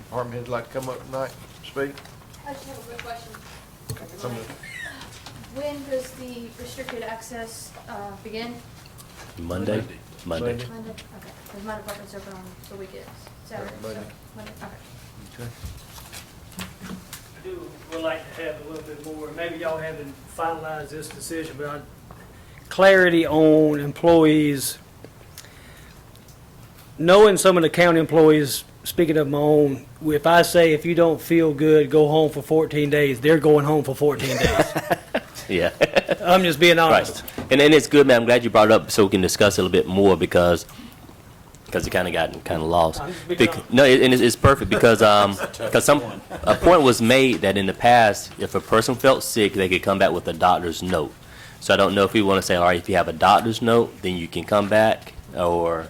Department heads like to come up tonight, speak? I just have a quick question. Some of When does the restricted access begin? Monday? Monday. Monday. Monday? Okay, because my department's open on the weekends, Saturday, so, Monday. Monday, okay. Okay. Would like to have a little bit more, maybe y'all haven't finalized this decision, but clarity on employees. Knowing some of the county employees, speaking of my own, if I say if you don't feel good, go home for 14 days, they're going home for 14 days. Yeah. I'm just being honest. Right. And it's good, man. I'm glad you brought it up so we can discuss it a little bit more because it kind of got lost. I'm just being honest. No, and it's perfect because a point was made that in the past, if a person felt sick, they could come back with a doctor's note. So I don't know if we want to say, all right, if you have a doctor's note, then you can come back, or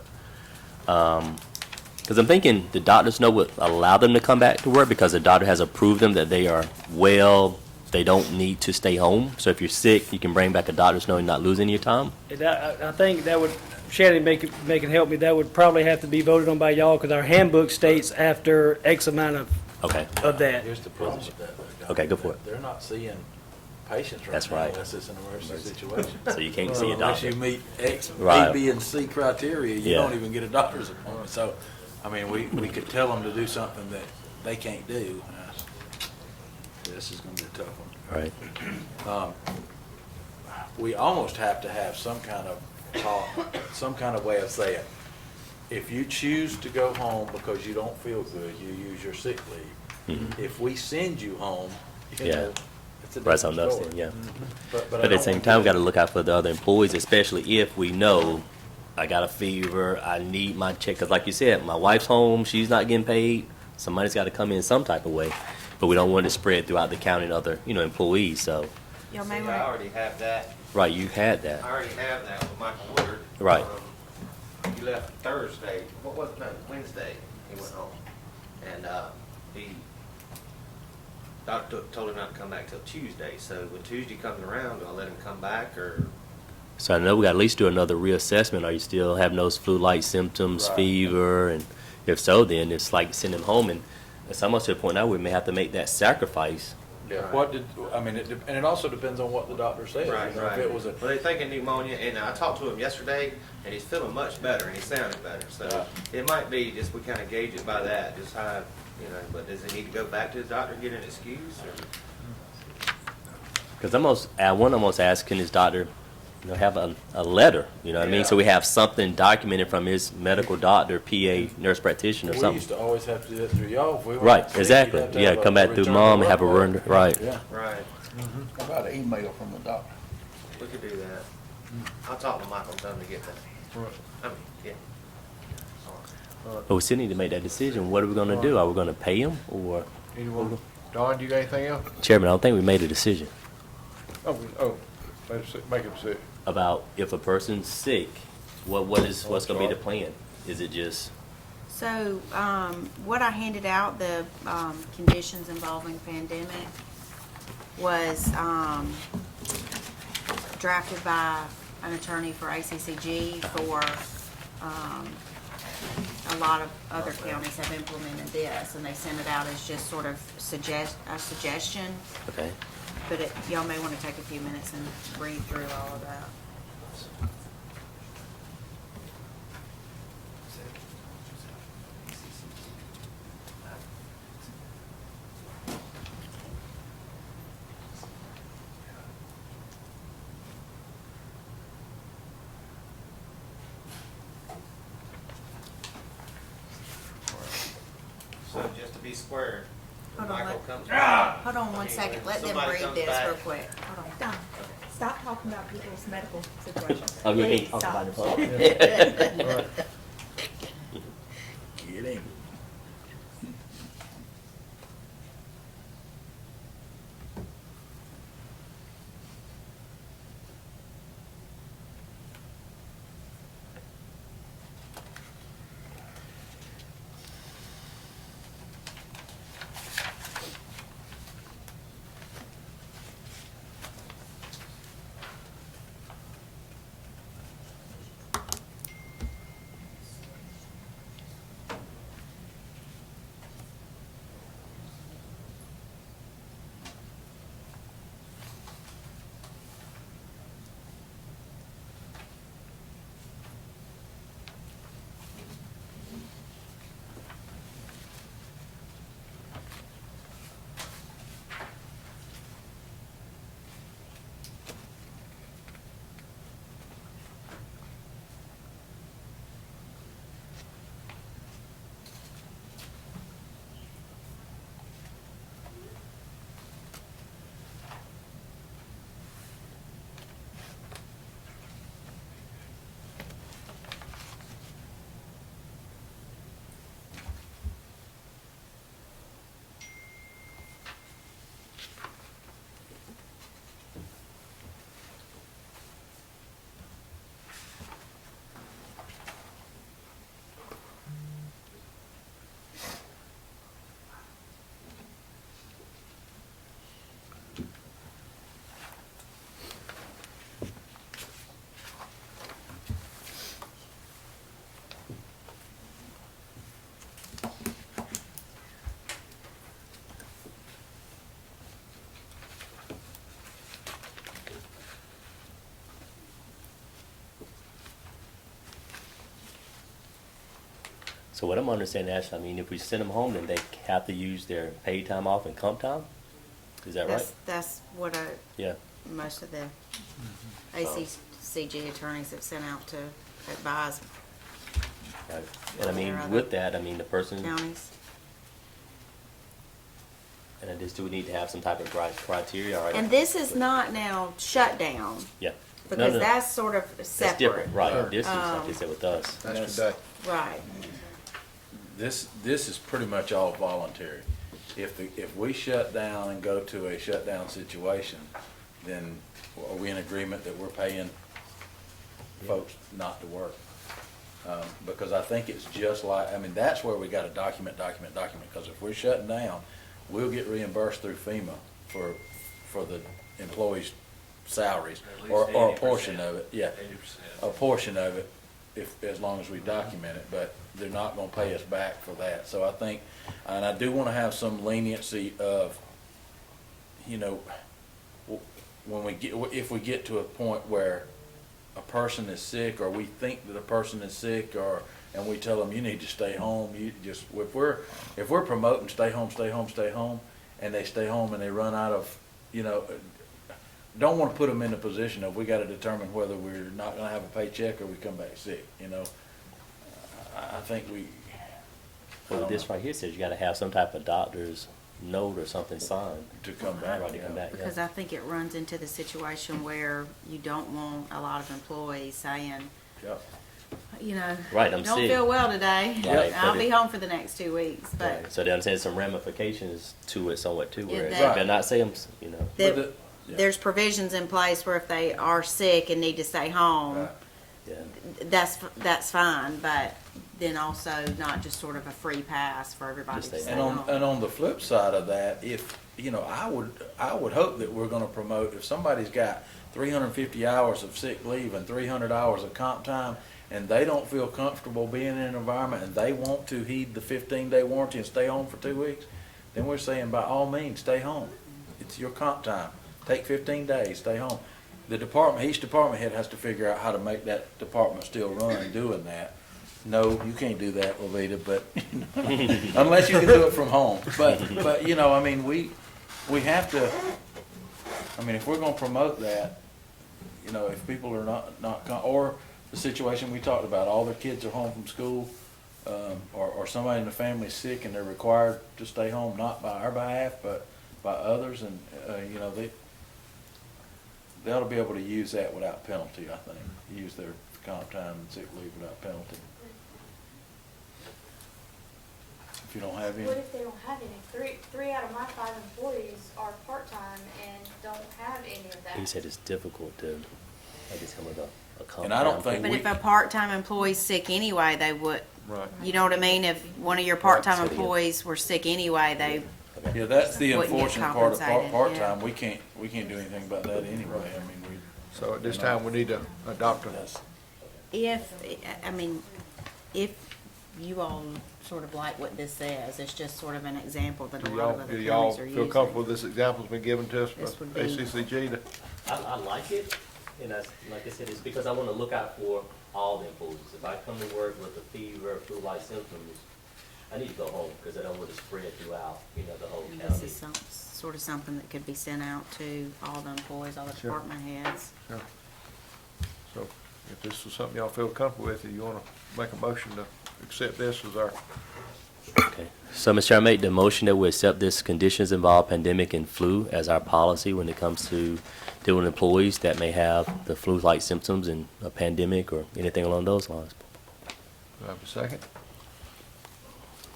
because I'm thinking the doctor's note would allow them to come back to work because the doctor has approved them that they are well. They don't need to stay home. So if you're sick, you can bring back a doctor's note and not lose any of your time. And I think that would, Shannon, make it help me, that would probably have to be voted on by y'all because our handbook states after X amount of that. Here's the problem with that, though, John. Okay, go for it. They're not seeing patients right That's now right. unless it's an emergency situation. So you can't see a Unless doctor. you meet X, Right. A, B, and C criteria, you Yeah. don't even get a doctor's appointment. So, I mean, we could tell them to do something that they can't do. This is gonna be a tough one. Right. We almost have to have some kind of talk, some kind of way of saying, if you choose to go home because you don't feel good, you use your sick leave. Mhm. If we send you home, you Yeah. know, it's a Right, different something else story. then, yeah. But But at the same time, we got to look out for the other employees, especially if we know I got a fever, I need my check. Because like you said, my wife's home, she's not getting paid. Somebody's got to come in some type of way. But we don't want it to spread throughout the county and other, employees. So, Y'all See, may I want already have that. right, you had that. I already have that with Michael Woodard. Right. He left Thursday, what was it, no, Wednesday, he went home. And, doctor told him not to come back till Tuesday, so when Tuesday comes around, do I let him come back, or? So I know we got to at least do another reassessment. Are you still having those flu-like symptoms, Right. fever? And if so, then it's like send them home. And it's almost to the point now we may have to make that sacrifice. Yeah, and it also depends on what the doctor says. Right, You know, right. If it was Well, they thinking pneumonia, and I talked to him yesterday, and he's feeling much better, and he sounded better, so Right. it might be just, we kinda gauge it by that, just how, but does he need to go back to his doctor and get an excuse, or? Because I want to almost ask, can his doctor, have a letter, you know what I mean? So we have something documented from his medical doctor, PA, nurse practitioner or We something. used to always have to do that through y'all. If we weren't Right, sick, exactly. you'd have to Yeah, have come a back through return mom to and have a work run, order. right. Yeah. Right, How about an email from the doctor? we could do that. I'll talk to Michael and tell him to get that. Right. I mean, yeah. But we still need to make that decision. What are we gonna do? Are we gonna pay them or? Anyone? Don, do you got anything else? Chairman, I don't think we made a decision Make a decision. about if a person's sick, what's gonna be the plan? Is it just, So, what I handed out, the, conditions involving pandemic, was, drafted by an attorney for ACCG for, a lot of other counties have implemented this, and they sent it out as just sort of a suggestion, okay? but y'all may wanna take a few minutes and read through all of that. So just to be square, when Hold on, Michael let- comes back. Hold on one second, let them Somebody read comes this back. real quick. Hold on. Don, stop talking about people's medical situations. Oh, we Please can't talk stop. about the public. Get him. So what I'm understanding, Ashley, I mean, if we send them home, then they have to use their paid time off and comp time? Is that right? That's what Yeah. most of the ACCG attorneys have sent out to advise Right. And I mean, with that, I mean, the person, counties. and I just, do we need to have some type of criteria? Or And this is not now shut down, Yeah. No, because no, that's sort of that's separate. different, right? Sure. This is, like they said with us. That's today. Right. This is pretty much all voluntary. If we shut down and go to a shutdown situation, then are we in agreement that we're paying folks not to work? Because I think it's just like, I mean, that's where we gotta document, because if we're shutting down, we'll get reimbursed through FEMA for the employees' salaries, or a portion of it, yeah. A portion of it, as long as we document it, but they're not gonna pay us back for that. So I think, and I do wanna have some leniency of, you know, when if we get to a point where a person is sick, or we think that a person is sick, and we tell them, you need to stay home, if we're promoting stay home, and they stay home and they run out of, you know, don't want to put them in a position of, we got to determine whether we're not going to have a paycheck or we come back sick, you know. I think Well, this right here says you gotta have some type of doctor's note or something signed. to come back. Right, to come back, Because yeah. I think it runs into the situation where you don't want a lot of employees saying, Yep. you know, Right, I'm don't sick. feel well today. Right, I'll but be it- home for the next 2 weeks, but Right. So they understand some ramifications to it somewhat too, where Yeah, if they're not saying, you know. that- But yeah. there's provisions in place where if they are sick and need to stay home, Right. Yeah. that's fine, but then also not just sort of a free pass for everybody Just to stay stay And home. on the flip side of that, if, you know, I would hope that we're gonna promote, if somebody's got 350 hours of sick leave and 300 hours of comp time, and they don't feel comfortable being in an environment, and they want to heed the 15-day warranty and stay home for 2 weeks, then we're saying by all means, stay home. It's your comp time. Take 15 days, stay home. The department, each department head has to figure out how to make that department still run doing that. No, you can't do that, Levita, but, unless you can do it from home. But, you know, I mean, we have to, I mean, if we're gonna promote that, you know, if people are not, or the situation we talked about, all their kids are home from school, or somebody in the family's sick and they're required to stay home, not by our behalf, but by others, and, you know, they ought to be able to use that without penalty, I think. Use their comp time and sick leave without penalty. If you don't have any. What if they don't have any? Three out of my 5 employees are part-time and don't have any of that. He said it's difficult to, I guess, come with a And I don't think But we- if a part-time employee's sick anyway, they would, Right. you know what I mean? If one of your part-time So, yeah. employees were sick anyway, they, Yeah, that's the Wouldn't get unfortunate part of compensated, part-time. We can't do anything about that anyway. I mean, So at this time, we need to adopt a, if, I mean, if you all sort of like what this says, it's just sort of an example that a do lot y'all, of other do y'all counties are feel using. comfortable with this example's been given to us This by would be- ACCG to? I like it, and that's, like I said, it's because I want to look out for all the employees. If I come to work with a fever, flu-like symptoms, I need to go home, because I don't want to spread throughout, you know, the whole And county. This is sort of something that could be sent out to all the employees, all the Sure. department heads. Sure. So if this is something y'all feel comfortable with, if you want to make a motion to accept this as our, Okay. So, Mr. Chair, I make the motion that we accept this conditions involve pandemic and flu as our policy when it comes to dealing with employees that may have the flu-like symptoms and a pandemic or anything along those lines. do I have a second?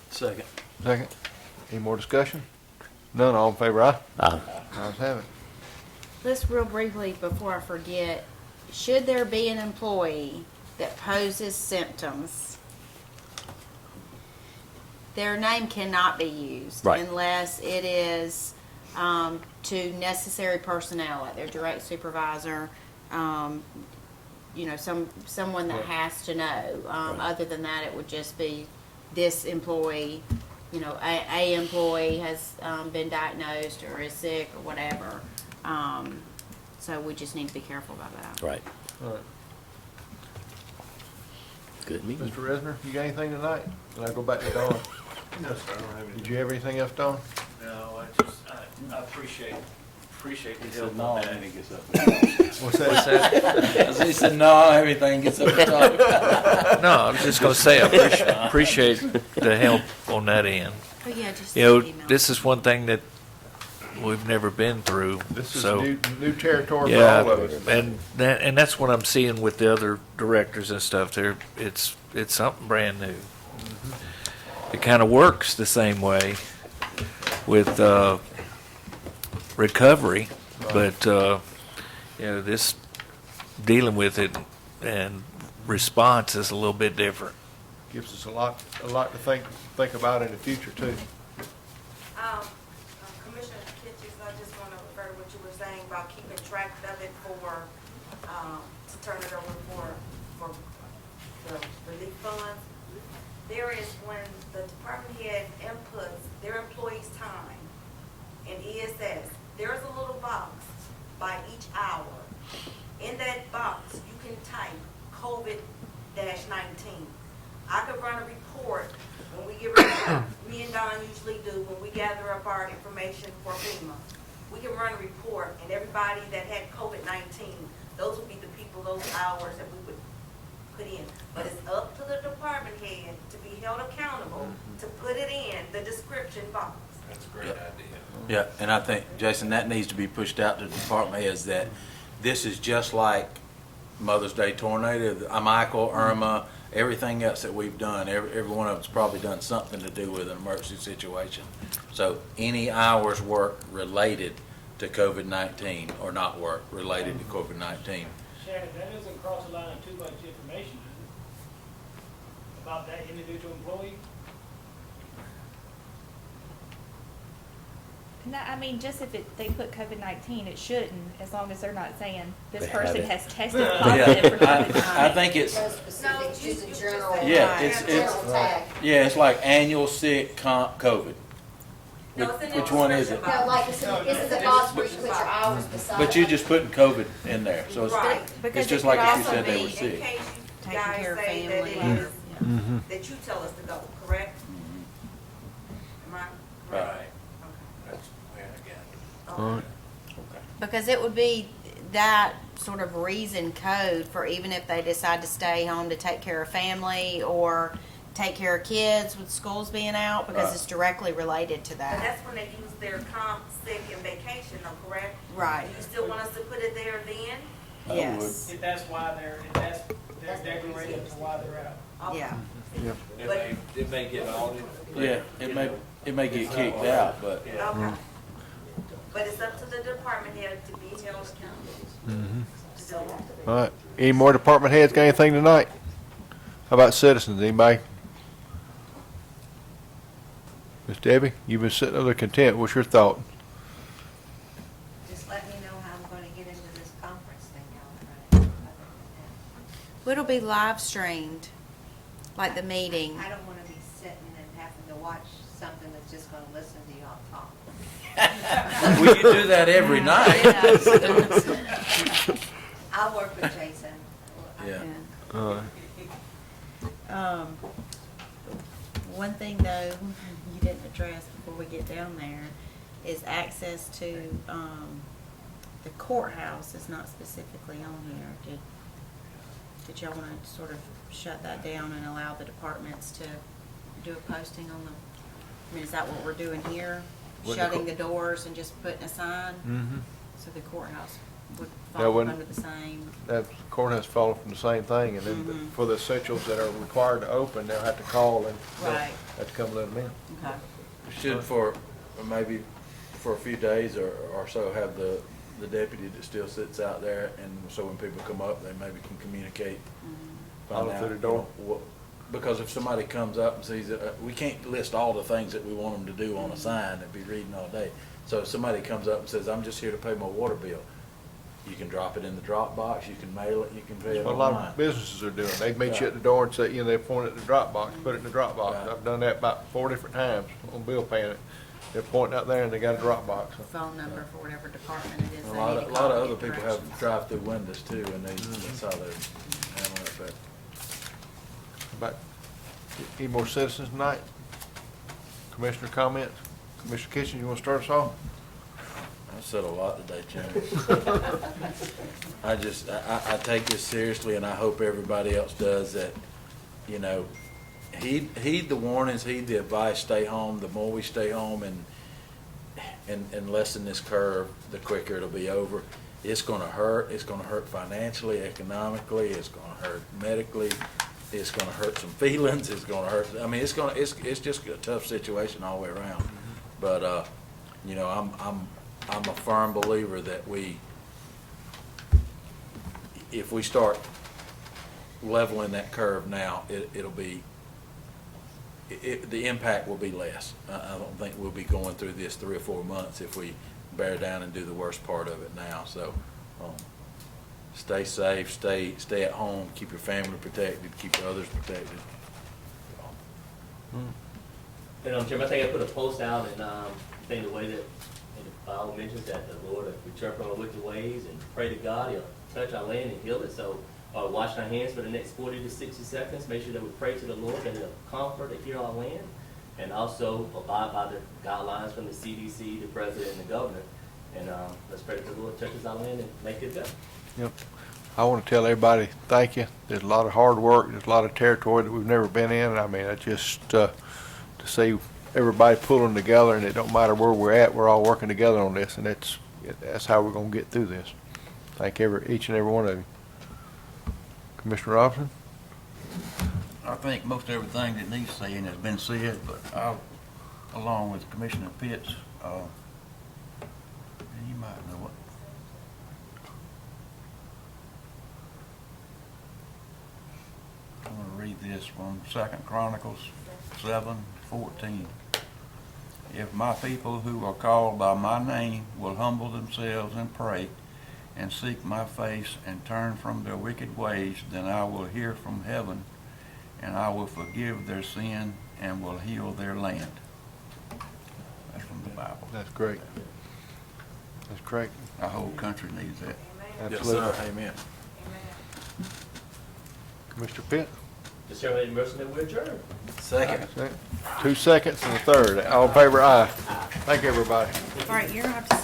Second. Second. Any more discussion? None, all in favor, aye? Aye. Ayes have it. Let's real briefly, before I forget, should there be an employee that poses symptoms, their name cannot be used Right. unless it is to necessary personnel, like their direct supervisor, you know, someone that has to know. Other than that, it would just be this employee, you know, a employee has been diagnosed or is sick or whatever. So we just need to be careful about that. Right. All right. Good meeting. Mr. Resner, you got anything tonight? And I'll go back to Dawn. No, sir, I don't have anything. Did you have anything else, Dawn? No, I appreciate the He said help no, on and that. then he gets up. What's that? He said, no, everything gets up to talk. No, I was just gonna say, I appreciate the help on that end. Oh, yeah, just You know, email. this is one thing that we've never been through, This is so. new territory for Yeah, all of us. and that's what I'm seeing with the other directors and stuff. It's something brand new. It kind of works the same way with recovery, but you know, this dealing with it and response is a little bit different. Gives us a lot to think about in the future too. Commissioner Kitchens, I just want to refer to what you were saying about keeping track of it to turn it over for the relief funds. There is, when the department head inputs their employees' time in ESS, there's a little box by each hour. In that box, you can type COVID-19. I could run a report when we get ready, me and Don usually do, when we gather up our information for FEMA. We can run a report, and everybody that had COVID-19, those would be the people, those hours that we would put in. But it's up to the department head to be held accountable to put it in the description box. That's a great idea. Yeah, and I think, Jason, that needs to be pushed out to the department heads, that this is just like Mother's Day tornado, Michael, Irma, everything else that we've done, every one of us probably done something to do with an emergency situation. So any hours work related to COVID-19 or not work related to COVID-19. Shannon, that doesn't cross the line of too much information, does it? About that individual employee? No, I mean, just if they put COVID-19, it shouldn't, as long as they're not saying this They have person it. has tested Yeah, positive for I COVID-19. think it's, No specifics, just a general. yeah, it's, General tag. yeah, it's like annual sick comp COVID. No, it's in Which the one is it? description No, like this is a box where you put your hours beside. But you're just putting COVID in there, so Right. it's Because just it like could if you also said they be were In sick. case you Taking guys care of say that it family. is, that you tell us to go, correct? Am I correct? Right. That's where I got it. All right. Because it would be that sort of reason code for even if they decide to stay home to take care of family or take care of kids with schools being out, because Right. it's directly related to But that. that's when they use their comp, sick, and vacation, though, correct? Right. Do you still want us to put it there then? I Yes. If that's why if that's their declaration for why they're out. Yeah. It may get audited. Yeah, it may get kicked out, but Okay. But it's up to the department head to be held accountable. To do it. All right. Any more department heads got anything tonight? How about citizens? Anybody? Miss Debbie, you've been sitting over there content. What's your thought? Just let me know how I'm gonna get into this conference thing now. Right? It'll be live streamed, like the meeting. I don't wanna be sitting and having to watch something that's just gonna listen to y'all talk. we can do that every night. I'll work with Jason. Yeah. One thing though, you didn't address before we get down there, is access to, the courthouse is not specifically on here. Did y'all wanna sort of shut that down and allow the departments to do a posting on the, I mean, is that what we're doing here? What, the Shutting the doors and just putting a sign? Mm-hmm. So the courthouse would That fall wouldn't- under the same, That courthouse follow from the same thing, and then Mhm. for the essentials that are required to open, they'll have to call and they'll Right. have to come let them in. okay. Should for, maybe for a few days or so, have the deputy that still sits out there, and so when people come up, they maybe can communicate. Follow find through out, the door. you know, because if somebody comes up and sees it, we can't list all the things that we want them to do on a sign and be reading all day. So if somebody comes up and says, I'm just here to pay my water bill, you can drop it in the drop box, you can mail it, you can pay it A lot online. of businesses are doing. They meet you at the door and say, you know, they point it at the drop box, put it in the drop box. Right. I've done that about 4 different times on bill paying it. They're pointing out there and they got a drop box. Phone number for whatever department it is. A they lot need of, to lot call of to other get people have directions. drive-through windows too, and that's how they're handling it, but. But, any more citizens tonight? Commissioner comments? Commissioner Kitchen, you want to start us off? I said a lot today, Jimmy. I take this seriously, and I hope everybody else does that, you know, heed the warnings, heed the advice, stay home. The more we stay home and lessen this curve, the quicker it'll be over. It's gonna hurt. It's gonna hurt financially, economically. It's gonna hurt medically. It's gonna hurt some feelings. It's gonna hurt, I mean, it's just a tough situation all the way around. But, you know, I'm a firm believer that if we start leveling that curve now, it'll be, the impact will be less. I don't think we'll be going through this 3 or 4 months if we bear down and do the worst part of it now. So, stay safe, stay at home, keep your family protected, keep others protected. And Jim, I think I put a post out, and I think the way that in the Bible mentions that the Lord, if we turn from our wicked ways and pray to God, He'll touch our land and heal it. So, washing our hands for the next 40 to 60 seconds. Make sure that we pray to the Lord that He'll comfort and heal our land, and also abide by the guidelines from the CDC, the president, and the governor. And let's pray that the Lord touches our land and make it better. Yep. I want to tell everybody, thank you. There's a lot of hard work. There's a lot of territory that we've never been in. I mean, I just, to see everybody pulling together, and it don't matter where we're at, we're all working together on this, and that's how we're going to get through this. Thank each and every one of you. Commissioner Robinson? I think most everything that needs saying has been said, but I, along with Commissioner Pitts, and you might know it. I'm gonna read this from 2 Chronicles 7:14. If my people who are called by my name will humble themselves and pray and seek my face and turn from their wicked ways, then I will hear from heaven and I will forgive their sin and will heal their land. That's from the Bible. That's great. That's great. Our whole country needs that. Absolutely. Yes, sir. Amen. Commissioner Pitt? Mr. Chairman, I make a motion that we adjourn. Second. 2 seconds and a third. All in favor, aye. Thank you, everybody. All right, you're gonna have to